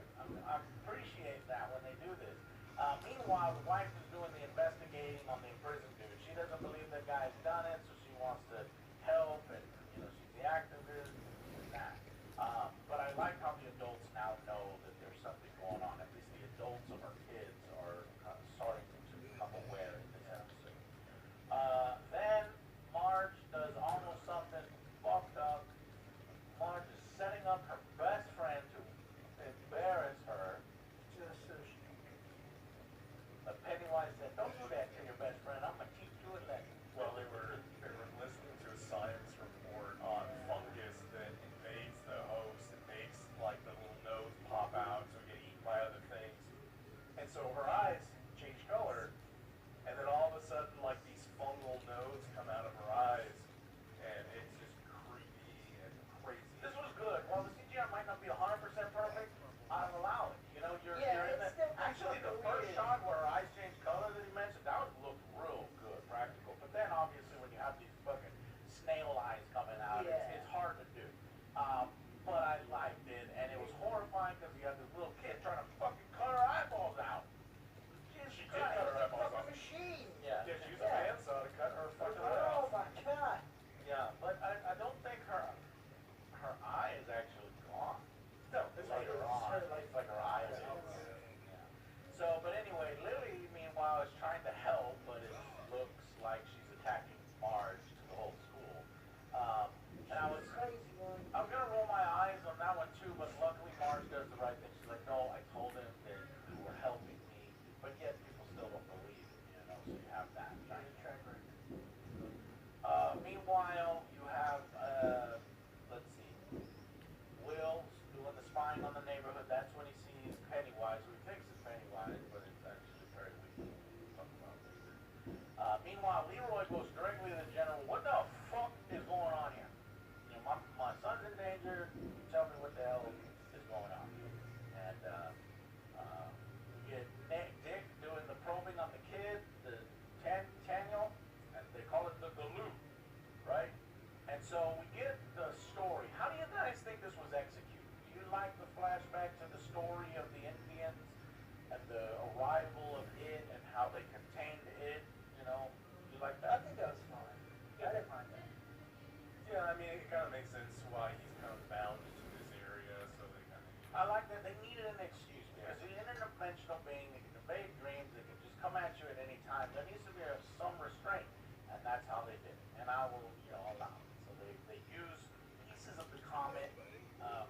it kind of makes sense why he's kind of bound to this area, so they kind of. I like that they needed an excuse because the interdimensional being that can invade dreams, that can just come at you at any time. There needs to be some restraint, and that's how they did it. And I will, allow it. So they use pieces of the comet,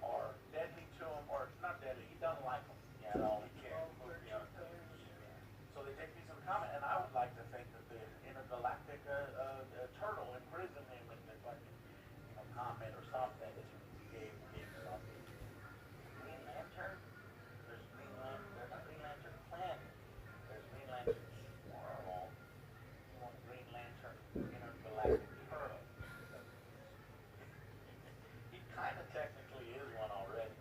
or deadly to him, or not deadly. He doesn't like them. He can't. So they take pieces of the comet, and I would like to think that the intergalactic turtle imprisoned him in the fucking comet or something. Gave something. Green Lantern? There's Green Lantern. There's a Green Lantern planet. There's Green Lantern Swirl. You want Green Lantern intergalactic turtle. He kind of technically is one already.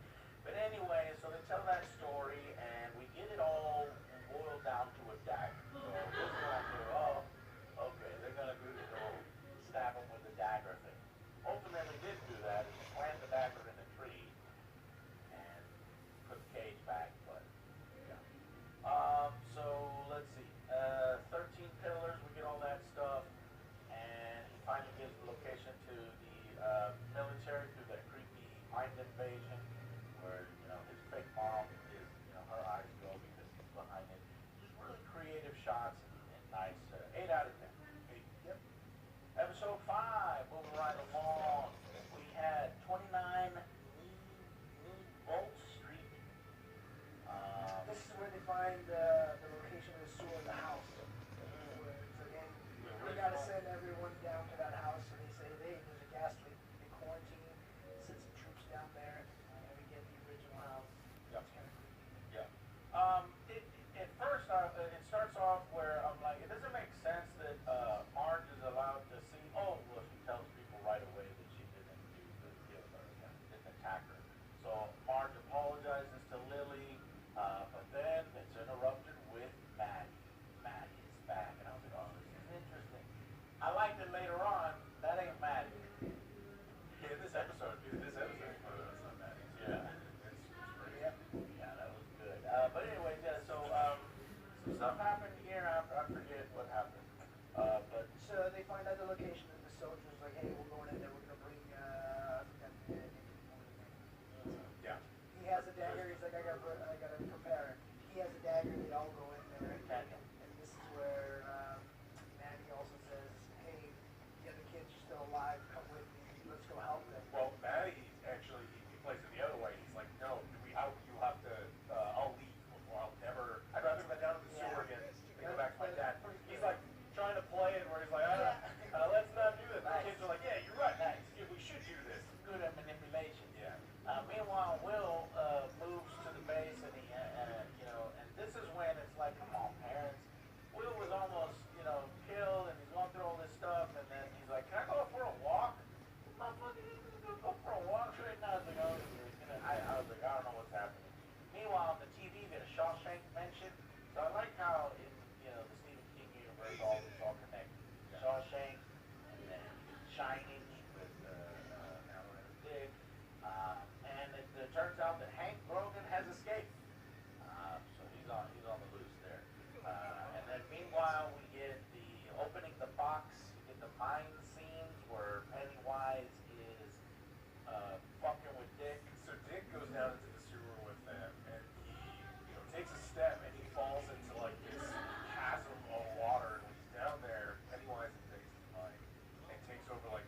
But anyway, so they tell that story, and we get it all boiled down to a dagger. So this is like, okay, they're going to do the whole stab him with the dagger thing. Ultimately didn't do that, is plant the dagger in the tree and put the cage back, but yeah. So let's see. 13 pillars, we get all that stuff, and he finally gives the location to the military through that creepy mind invasion, where his fake mom is, her eyes go because he's behind it. Just really creative shots and nice. 8 out of 10. 8. Yep. Episode 5, moving right along. We had 29 Bolt Street. This is where they find the location of the sewer in the house. Where it's again, they gotta send everyone down to that house, and they say, hey, there's a gas leak. They quarantine, send some troops down there, and we get the original house. Yep. It's kind of creepy. Yeah. At first, it starts off where I'm like, it doesn't make sense that Marge is allowed to see. Oh, well, she tells people right away that she didn't kill her, didn't attack her. So Marge apologizes to Lily, but then it's interrupted with Maddie. Maddie is back, and I was like, oh, this is interesting. I liked it later on. That ain't Maddie. Yeah, this episode. That's not bad. Yeah. It's pretty. Yeah, that was good. But anyways, yeah, so some stuff happened here. I forget what happened. But So they find out the location, and the soldier's like, hey, we're going in there, we're gonna bring, Yeah. he has a dagger, he's like, I gotta prepare. He has a dagger, they all go in there, and this is where, Maddie also says, hey, the other kids are still alive, come with me, let's go help them. Well, Maddie actually he plays it the other way. He's like, no, you have to. I'll leave, or I'll never. I'd rather go down to the sewer again than go back to my dad. He's like trying to play it where he's like, let's not do this. The kids are like, yeah, you're right. We should do this. good at manipulation. Yeah. Meanwhile, Will moves to the base, and he, and this is when it's like, come on, parents. Will was almost, killed, and he's going through all this stuff, and then he's like, can I go for a walk? Motherfucker, he's gonna go for a walk right now. I was like, oh, I was like, I don't know what's happening. Meanwhile, on the TV, they had a Shawshank mention. So I like how in, the Stephen King universe, it's all connected. Shawshank, and then Shining with Alan Dick. And it turns out that Hank Grogan has escaped. So he's on the loose there. And then meanwhile, we get the opening the box, we get the mine scenes where Pennywise is fucking with Dick. So Dick goes down into the sewer with them, and he, takes a step, and he falls into like this chasm of water. And when he's down there, Pennywise invades his mind and takes over like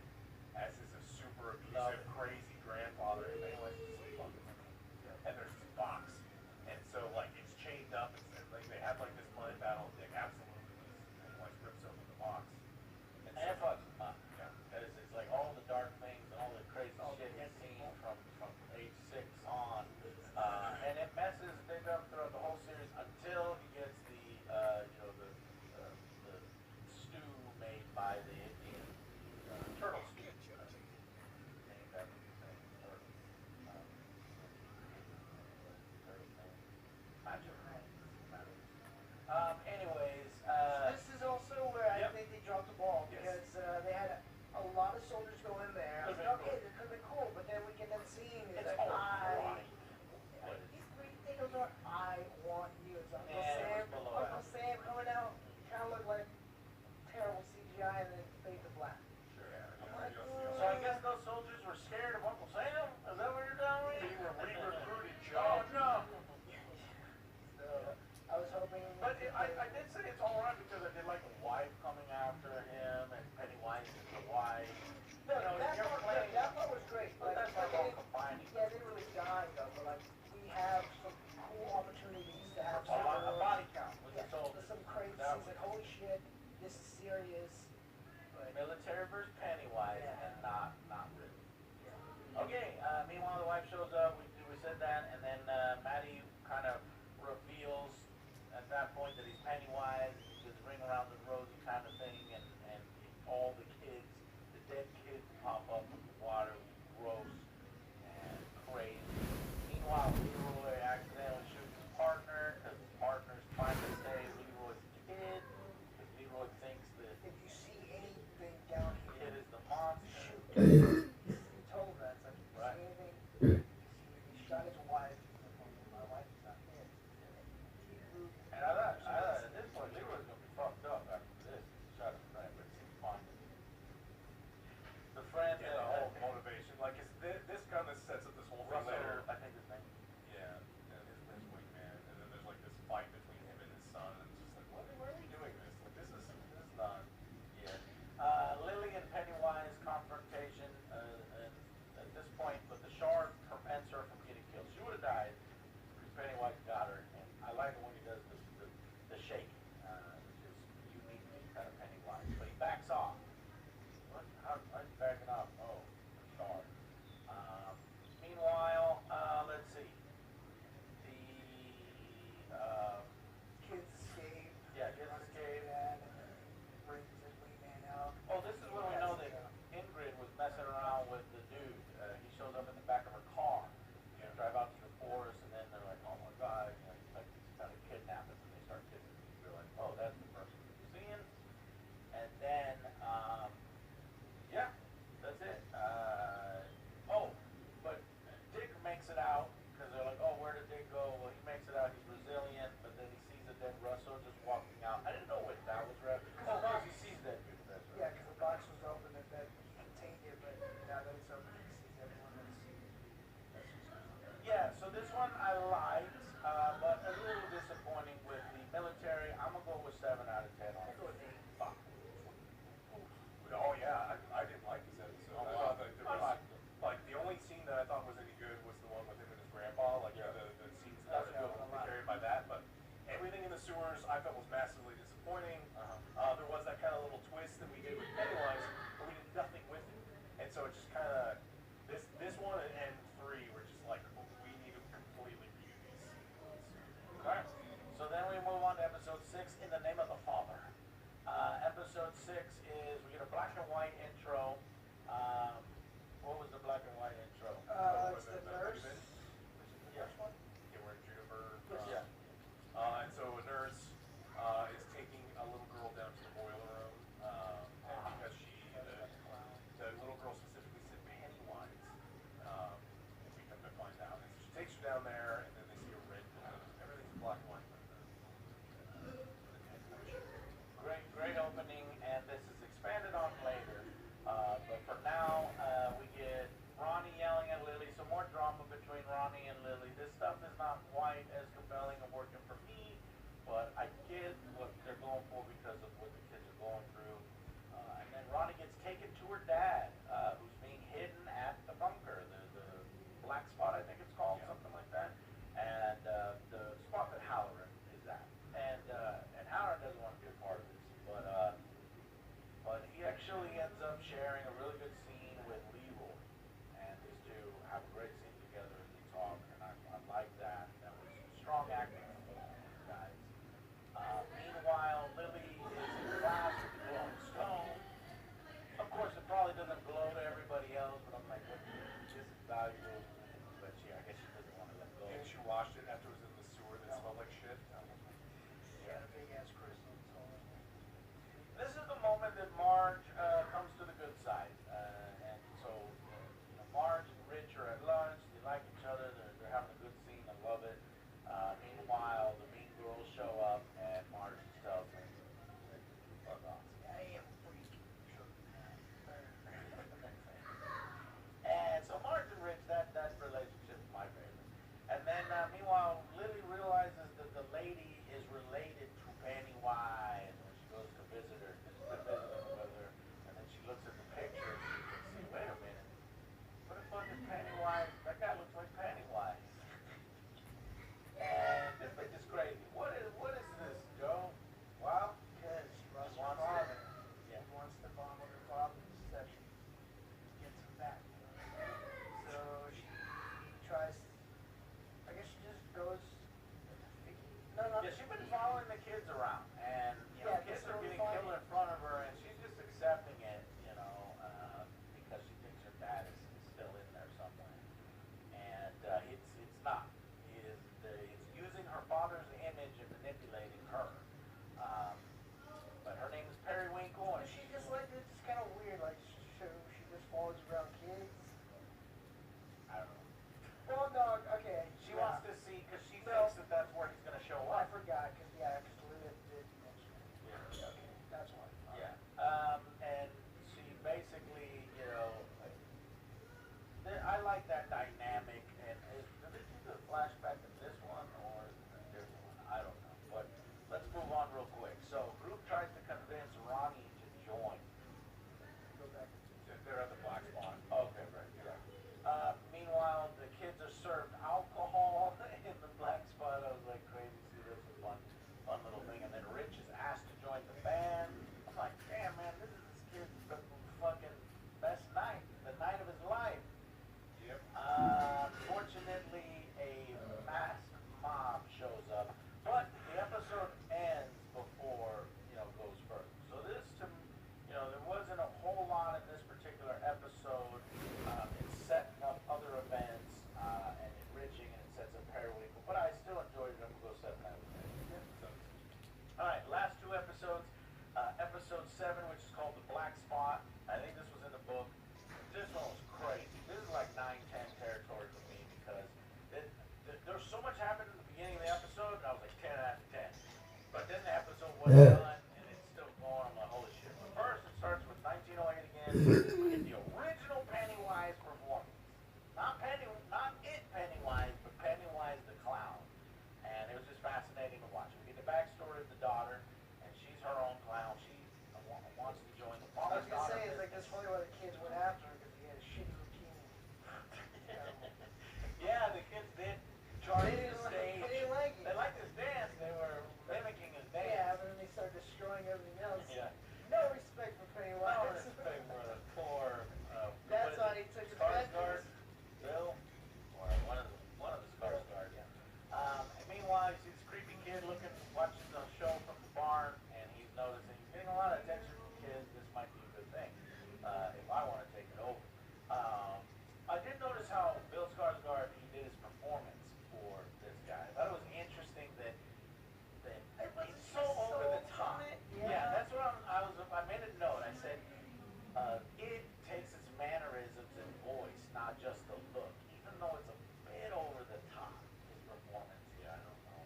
Yeah, they really die though, but like we have some cool opportunities to have some A body count with yeah, the soldiers. some crazy That scenes like holy shit, this is serious. But military versus Pennywise, Yeah. and not really. yeah. Okay. Meanwhile, the wife shows up. We said that, and then Maddie kind of reveals at that point that he's Pennywise. He does ring around the rosy kind of thing, and all the kids, the dead kids, pop up from the water, gross and crazy. Meanwhile, Leroy accidentally shoots his partner because his partner's trying to save Leroy's kid because Leroy thinks that If you see anything down the here, kid is the monster. shoot. He told that. It's like if you Right. see anything, he shot his wife. He's like, well, my wife is not dead. And I thought at this point Leroy's gonna be fucked up after this. He shot his friend, but it seems fine. The friend Yeah, the whole motivation. Like, this kind of sets up this whole thing later. I think his name. Yeah, and his wingman, and then there's like this fight between him and his son, and it's just like, why are we doing this? Like, this is not. Yeah. Lily and Pennywise confrontation, and at this point, but the shard prevents her from getting killed. She would have died because Pennywise got her, and I like it when he does the shake, which is unique kind of Pennywise. But he backs off. What? How's he backing off? Oh, the shard. Meanwhile, let's see. The Kids escape. yeah, kids escape. Dad and then brings his wingman out. Oh, this is when we know that Ingrid was messing around with the dude. He shows up in the back of her car. They drive out to the forest, and then they're like, "Oh my God!" You know, he's like he's kind of kidnapping, and they start kissing. They're like, "Oh, that's the person we're seeing." And then, yeah, that's it. Oh, but Dick makes it out because they're like, "Oh, where did Dick go?" Well, he makes it out. He's resilient, but then he sees a dead Russo just walking out. I didn't know what that was. Oh, no, he sees that dude. That's right. Yeah, because the box was open and that he contained it, but now that it's open, he sees everyone that's Yeah, so this one I liked, but a little disappointing with the military. I'm gonna go with 7 out of 10 on I'll go with 8. Fox. Oh yeah, I didn't like this episode. Oh, I wow. thought that there I was liked it. like the only scene that I thought was any good was the one with him and his grandpa. Like Yeah. the scenes that That's a good were one. carried by that, but everything in the sewers I felt was massively disappointing. Uh-huh. There was that kind of little twist that we did with Pennywise, but we did nothing with it, and so it just kind of this one and 3 were just like we need to completely review these scenes. Okay. So then we move on to episode 6, In the Name of the Father. Episode 6 is, we get a black and white intro. What was the black and white intro? It's the nurse. David? Was it the nurse one? Yeah, we're in Gialoverr. Yeah. And so a nurse is taking a little girl down to the boiler room, and because the little girl specifically said Pennywise, we come to find out. And so she takes her down there, and then they see a red balloon. Everything's black and white. Great opening, and this is expanded on later. But for now, we get Ronnie yelling at Lily, some more drama between Ronnie and Lily. This stuff is not quite as compelling and working for me, but I get what they're going for because of what the kids are going through. And then Ronnie gets taken to her dad, who's being hidden at the bunker, the black spot, I think it's called, something like that. And the spot that Halloran is at. And Halloran doesn't want to be a part of this, but he actually ends up sharing a really good scene with Leroy, and these two have a great scene together as they talk, and I like that. That was strong acting from both of these guys. Meanwhile, Lily is in class with the glowing stone. Of course, it probably doesn't glow to everybody else, but I'm like, this is valuable. But I guess she doesn't want to let go. And she washed it after it was in the sewer that smelled like shit. She had a big ass crystal. This is the moment that Marge comes to the good side, and so Marge and Rich are at lunch. They like each other. They're having a good scene. I love it. Meanwhile, the mean girls show up, and Marge just tells them, "Fuck off." I am a freak. And so Marge and Rich, that relationship is my favorite. And then meanwhile, Lily realizes that the lady is related to Pennywise when she goes to visit her. She's been visiting with her, and then the kids around, and you know, Yeah, kids this are is getting funny. killed in front of her, and she's just accepting it, you know, because she thinks her dad is still in there somewhere. And it's not. It's using her father's image and manipulating her. Um, but her name is Periwinkle, and Is she just like, it's just kind of weird, like, she just follows around kids? I don't know. Well, no, okay. She yeah. wants to see because she No. thinks that that's where he's gonna show I up. forgot, because Lilith did mention it. Yeah. Okay, that's why. Yeah. And she basically, you know, I like that dynamic. And did they do the flashback in this one or a different one? I don't know. But let's move on real quick. So, group tries to convince Ronnie to join. Go back. They're at the black spot. Okay, right. Yeah. Meanwhile, the kids are served alcohol in the black spot. I was like, crazy. See, this is a fun little thing. And then Rich is asked to join the band. I'm like, damn, man, this is this kid's fucking best night, the night of his life. Yep. Fortunately, a masked mob shows up, but the episode ends before, you know, goes further. So this, you know, there wasn't a whole lot in this particular episode. It's setting up other events and enriching, and it sets up Periwinkle. But I still enjoyed it. I'm gonna go 7 out of 10. All right, last 2 episodes. Episode 7, which is called The Black Spot. I think this was in the book. This one was crazy. This is like 9-10 territory for me because there's so much happened in the beginning of the episode, and I was like 10 out of 10. But then the episode wasn't done, and it's still going. I'm like, holy shit. But first, it starts with 1908 again. We get the original Pennywise performance. Not it Pennywise, but Pennywise the clown. And it was just fascinating to watch. We get the backstory of the daughter, and she's her own clown. She wants to join the I was father's gonna daughter say, it's like, business. that's funny why the kids went after her, because he had a shitty routine. Yeah, the kids did charge They the didn't stage. they didn't like it. They liked his dance. They were mimicking his dance. Yeah, but then they started destroying everything else. Yeah. No respect for Pennywise. No respect for the poor. That's what why is he took it, his Skarsgård, vengeance. Bill, or one of the Skarsgård. Yeah. And meanwhile, you see this creepy kid watching the show from the barn, and he's noticing he's getting a lot of attention from kids. This might be a good thing if I want to take it over. I did notice how Bill Skarsgård, he did his performance for this guy. I thought it was interesting that it's so over the top. Yeah, that's what I made a note. I said it takes its mannerisms and voice, not just the look. Even though it's a bit over the top, his performance. Yeah, I don't know.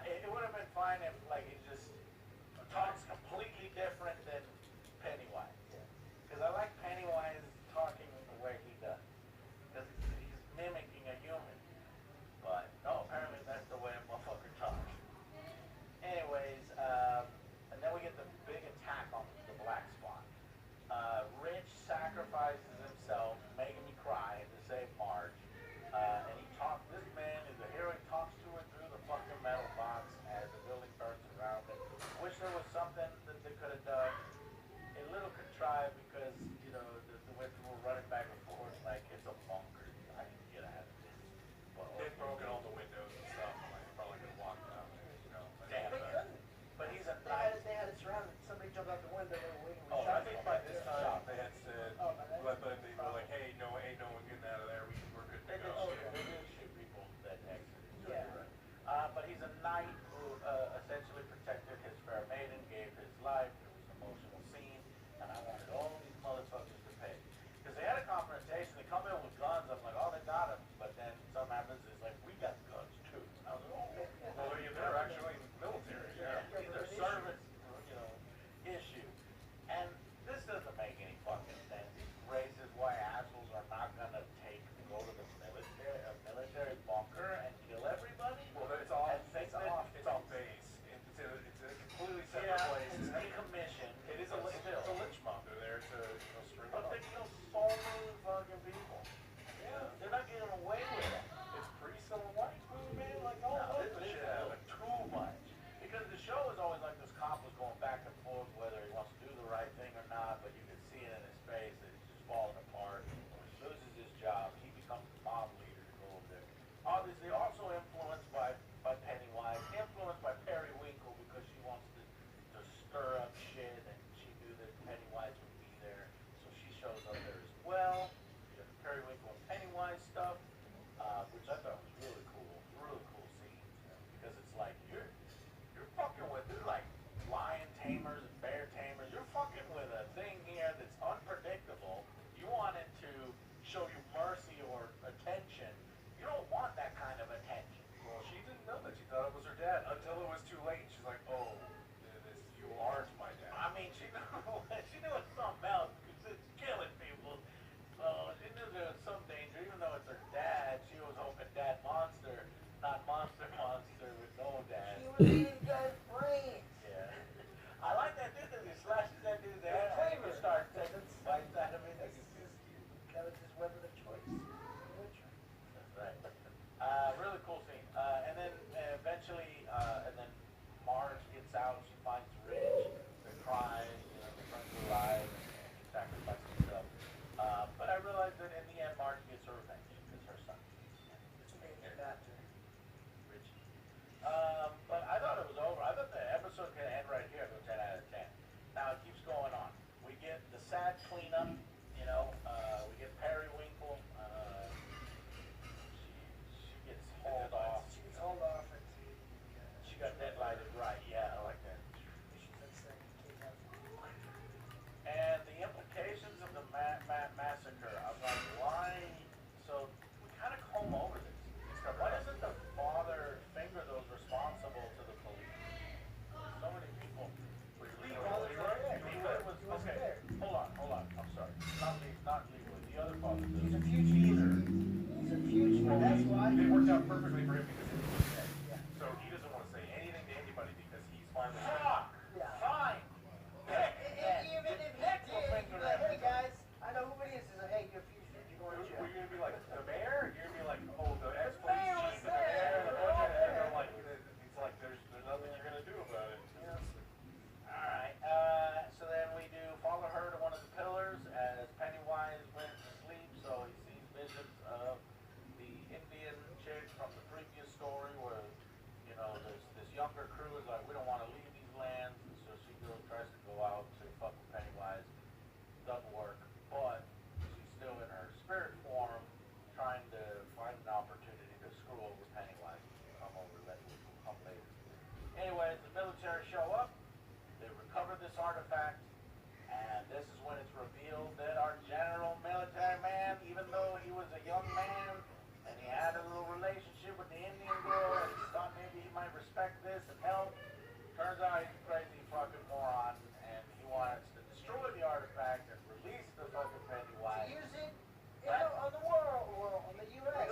It would have been fine if like he just talks completely different than Pennywise. Because I like Pennywise talking the way he does. Because he's mimicking a human. But no, apparently that's the way a motherfucker talks. Anyways, and then we get the big attack on the black spot. Rich sacrifices himself, making me cry to save Marge. And this man is a hero. He talks to her through the fucking metal box as the building burns around him. Wish there was something that they could have done a little contrived because, you know, the way people were running back and forth like it's a bunker. I can get out of this. But, They've broken all the windows and stuff. I'm like, probably gonna walk out there, you know. Damn. They couldn't. But he's a They had it surrounded. Somebody jumped out the window. They were waiting. Oh, I think by this time they had said, Oh, by then? but they were like, hey, no, ain't no one getting out of there. We're good to They did go. shoot people that exited. So Yeah. you're right. But he's a knight who essentially protected his fair maiden, gave his life. It was an emotional scene, and I wanted all these motherfuckers to pay. Because they had a confrontation. They come in with guns. I'm like, oh, they got him. But then something happens. It's like, we got guns too. And I was like, oh. Well, they're actually military. Yeah, these are service, you know, issue. And this doesn't make any fucking sense. These racist white assholes are not gonna go to the military bunker and kill everybody. Well, it's off. And think It's that- off. It's off base. It's a completely separate Yeah, place. it's decommissioned. It is a lynch mob. They're there to string But them they up. kill so many fucking people. Yeah. They're not getting away with it. It's pre-civil rights movement. Like, oh, No, look, this shit is happened. too much. Because the show is always like this cop was going back and forth whether he wants to do the right thing or not, but you can see it in his face that he's just falling apart. When he loses his job, he becomes the mob leader to go over there. Obviously also influenced by Pennywise. was eating the guy's brains. Yeah. I like that dude because he slashes that dude's head and he starts taking bites out of it. That's just, that was his weapon of choice. Witcher. That's right. Really cool scene. And then eventually, and then Marge gets out. She finds Ridge. They're crying. You know, the friends are alive. And he sacrifices himself. But I realized that in the end, Marge gets her revenge. It's her son. It's amazing after. Ridge. But I thought it was over. I thought the episode could end right here. I go 10 out of 10. Now it keeps going on. We get the sad cleanup. You know, we get Periwinkle. She gets hauled off. She was hauled off at the, She got deadlighted right. Yeah, I like that. And the implications of the massacre. I'm like, why? So we kind of comb over this. Why doesn't the father finger those responsible to the police? So many people. Leroy was okay. Hold on. I'm sorry. Not Leroy. The other father. He's a fugitive. He's a fugitive. That's why. It worked out perfectly for him because he was dead. Yeah. So he doesn't want to say anything to anybody because he's finally. Fuck! Yeah. Fine! Even if he did, he'd be like, hey guys, I know who it is. He's like, hey, you're a fugitive. You're going to jail. Were you gonna be like the mayor? You're gonna be like, oh, the ex-police mayor was chief, and the mayor, there. the budget, and they're like, it's like there's nothing you're gonna do about it. Alright, so then we do follow her to one of the pillars as Pennywise went to sleep, so he sees visions of the Indian chick from the previous story where, you know, this younger crew is like, we don't want to leave these lands, and so she tries to go out to fuck with Pennywise. Doesn't work, but she's still in her spirit form, trying to find an opportunity to screw over Pennywise. Come over, come later. Anyways, the military show up. They recover this artifact, and this is when it's revealed that our general military man, even though he was a young man, and he had a little relationship with the Indian girl, and he thought maybe he might respect this and help, turns out he's a crazy fucking moron, and he wants to destroy the artifact and release the fucking Pennywise. Use it on the world, on the U.S.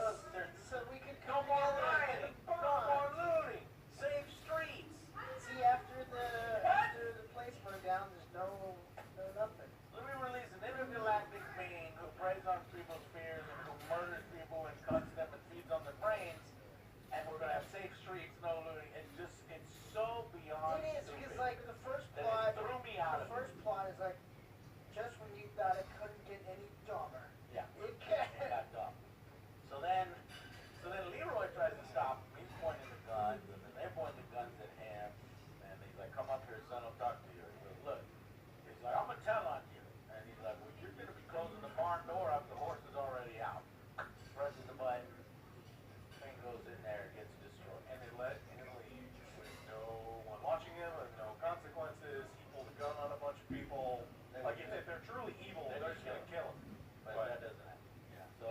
So we could No come more together rioting, and no more looting, save streets. See, after the place burned down, there's no nothing. Let me release an intergalactic being who preys on people's fears and who murders people and cuts them and feeds on their brains, and we're gonna have safe streets, no looting. It's so beyond It is, stupid. because like the first that plot, it threw me out the of first plot is like, just when you thought it couldn't get any dumber. Yeah. It can. It got dumb. So then Leroy tries to stop him. He's pointing the guns, and then they're pointing the guns at him. And he's like, "Come up here, son. I'll talk to you." He goes, "Look." He's like, "I'm gonna tell on you." And he's like, "Well, you're gonna be closing the barn door up. The horse is already out." Presses the button. Thing goes in there, gets destroyed. And they let him leave with no one watching him, with no consequences. He pulled a gun on a bunch of people. Like if they're truly evil, they're just gonna kill him. But that doesn't happen. Yeah. So,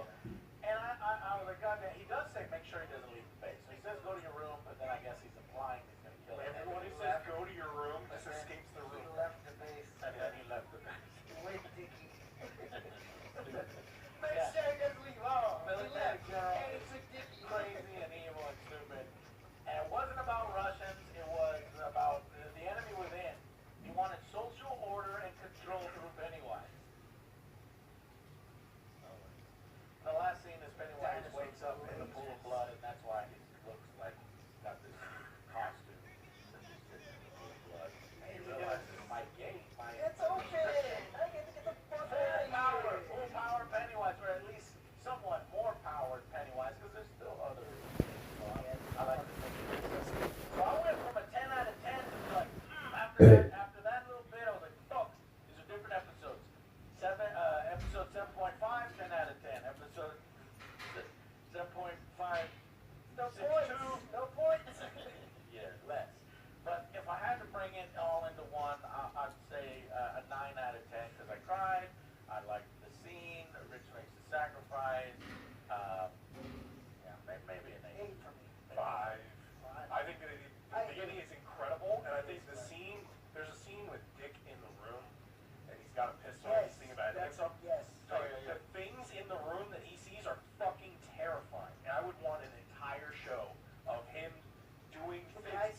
and I was like, God damn, he does say make sure he doesn't leave the base. So he says go to your room, but then I guess he's implying he's gonna kill him. Everyone who says go to your room just escapes the room. He left the base. And then he left the base. With Dickie. Yeah. Make sure he doesn't leave home. Military general. And it's a Dickie. Crazy and evil and stupid. And it wasn't about Russians, it was about the enemy within. He wanted social order and control through Pennywise. The last scene is Pennywise wakes up in a pool of blood, and that's why he looks like he's got this costume. That he's sitting in the pool of blood. And he realizes my gate, It's open. I get to get the fuck out of here. full power Pennywise, or at least somewhat more powered Pennywise, because there's still other. I like to think of it. So I went from a 10 out of 10 to like, after that little bit, I was like, fuck, these are different episodes. Episode 7.5, 10 out of 10. Episode 7.5, No 6.2. points. No points. Yeah, less. But if I had to bring it all into one, I'd say a 9 out of 10 because I cried. I liked the scene. Rich makes the sacrifice. Yeah, maybe an 8 for me. Five. I think that the beginning is incredible, and I think the scene, there's a scene with Dick in the room, and he's got a pistol, and he's thinking about it. And so, Yes. the things in the room that he sees are fucking terrifying, and I would want an entire show of him doing The things. guy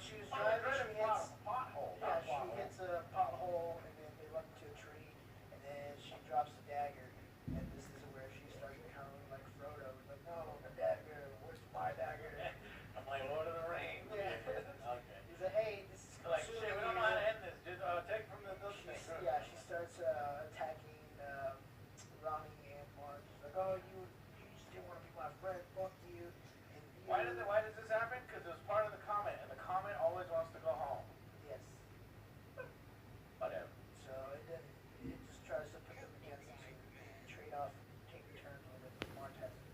she was Oh, driving, right she at the hits, bottom, a pothole, yeah, not she pothole. hits a pothole, and then they run into a tree, and then she drops the dagger, and this is where she starts becoming like Frodo. It's like, no, the dagger, where's my dagger? I'm like Lord of the Rings. Yeah. Okay. He's like, hey, this is Like, shit, we don't know how to end this. Just take from the thing. Yeah, she starts attacking Ronnie and Marge. She's like, oh, you just didn't want to be my friend. Fuck you. And you. Why does this happen? Because it was part of the comet, and the comet always wants to go home. Yes. Whatever. So it just tries to put them against each other, trade off, take turns with it. Marge has to.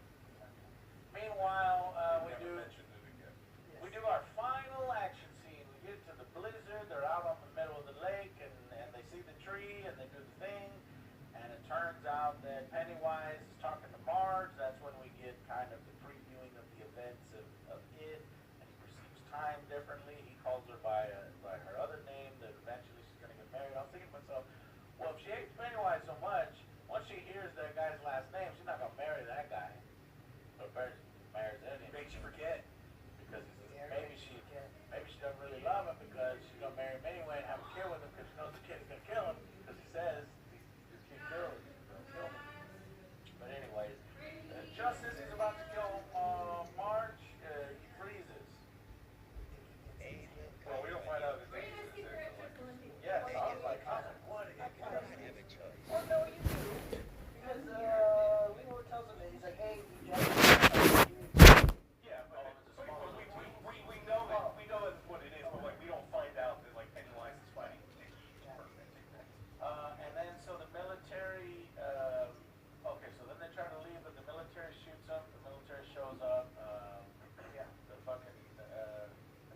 Meanwhile, we Never do mentioned it again. Yes. we do our final action scene. We get to the blizzard. They're out on the middle of the lake, and they see the tree, and they do the thing. And it turns out that Pennywise is talking to Marge. That's when we get kind of the previewing of the events of it, and he perceives time differently. He calls her by her other name. That eventually she's gonna get married. I was thinking to myself, well, if she hates Pennywise so much, once she hears that guy's last name, she's not gonna marry that guy. Or marries anything. Makes you forget. Because Yeah, maybe she doesn't really love him because she's gonna marry him anyway and have a kid with him because she knows the kid's gonna kill him because he says this kid kills, he's gonna kill him. But anyways, just as he's about to kill Marge, he freezes. Well, we don't find out the thing. Yes, I was like, what? Well, no, you do. Because Leo tells him that he's like, hey, you just. Yeah, but we know that's what it is, but like we don't find out that like Pennywise is fighting. And then so the military, okay, so then they try to leave, but the military shoots up. The military shows up. Yeah. The fucking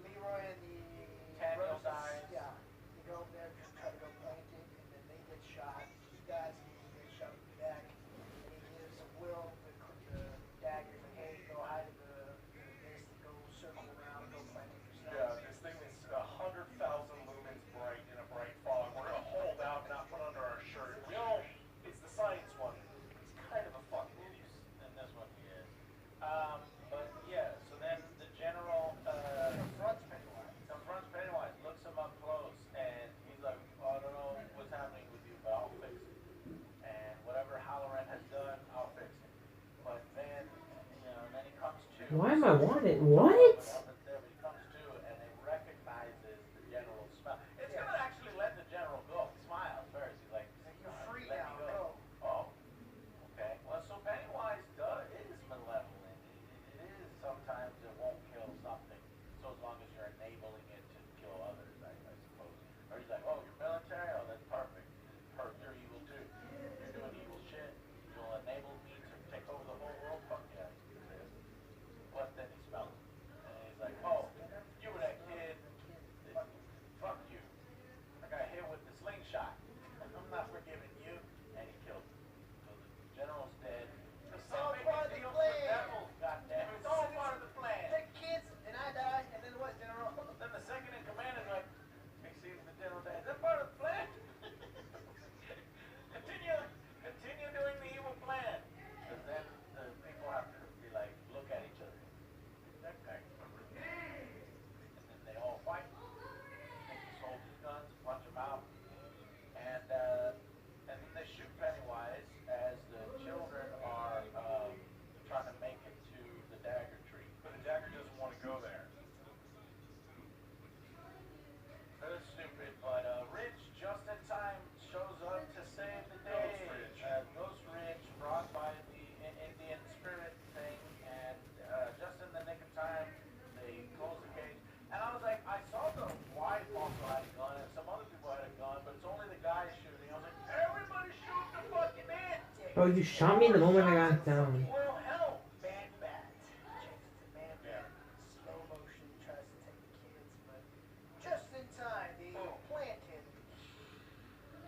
Leroy and the Daniel Roses, dies. yeah, they go over there, just try to go plant it, and then they get shot. He dies, and he gets shot in the back. And he gives Will the dagger, like, hey, go hide in the mist, go circle around, go plant it yourself. Yeah, this thing is 100,000 lumens bright in a bright fog. We're gonna hold out, not put under our shirt. We know it's the science one. He's kind of a fucking idiot. And this one he is. But yeah, so then the general confronts Pennywise, looks him up close, and he's like, oh, I don't know what's happening with you, but I'll fix it. And whatever Halloran has done, I'll fix it. But then, then he comes to. Why am I wanted? What? But he comes to, and it recognizes the general's smile. It's gonna actually let the general go. He smiles first. He's like, You're free let now, me go. Oh, okay. Well, so Pennywise is malevolent. It is sometimes it won't kill something, so as long as you're enabling it to kill others, I suppose. Or he's like, oh, you're military? Oh, that's perfect. You're evil too. You're doing evil shit. You'll enable me to take over the whole world? Fuck yeah. But then he smells it. And he's like, oh, you were that kid. Fuck you. I got hit with the slingshot. I'm not forgiving you. And he killed him. So the general's dead. It's all part of the plan. Goddamn. It's all part of the plan. Take kids, and I die, and then what, General? Then the second in command is like, he sees the general say, is that part of the plan? Continue doing the evil plan. Because then the people have to be like, look at each other. That guy. And then they all fight. Take the soldiers' guns, punch them out. And then they shoot Pennywise as the children are trying to make it to the dagger tree. But the dagger doesn't want to go there. That's stupid, but Rich just in time shows up to save the day. Ghost Rich brought by the Indian spirit thing, and just in the nick of time, they close the cage. And I was like, I saw the wife also had a gun, and some other people had a gun, but it's only the guy shooting. I was like, everybody shoot the fucking ant! Oh, you shot me the moment I got down. Well, hell, Man Bat. Changes to Man Bat. Slow motion, tries to take the kids, but just in time, they plant him.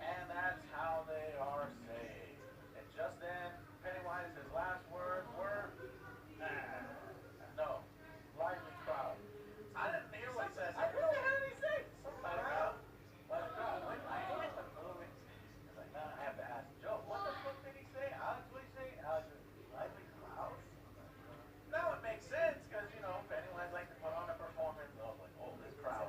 and that's how they are saved. And just then, Pennywise's last words were, no, lively crowd. I didn't hear what he said. What the hell did he say? Let it go. Let it go. Wait, I hate the movie. It's like, now I have to ask Joe, what the fuck did he say? Alex, what did he say? Alex, lively crowd? Now it makes sense, because, Pennywise likes to put on a performance. I was like, oh, this crowd.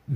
He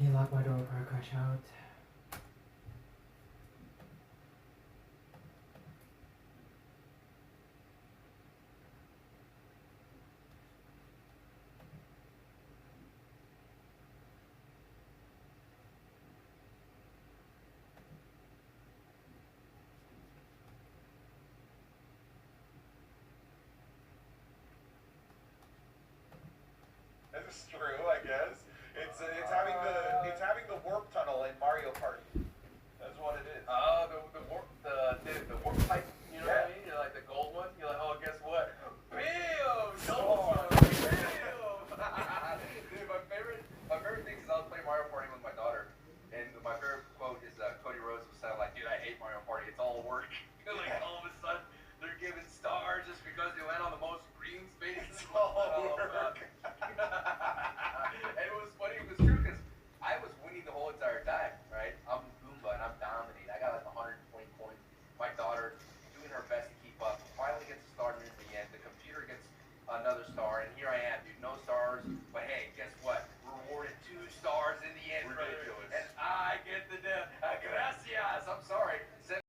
locked my door before I crash out. This is true, I guess. It's having the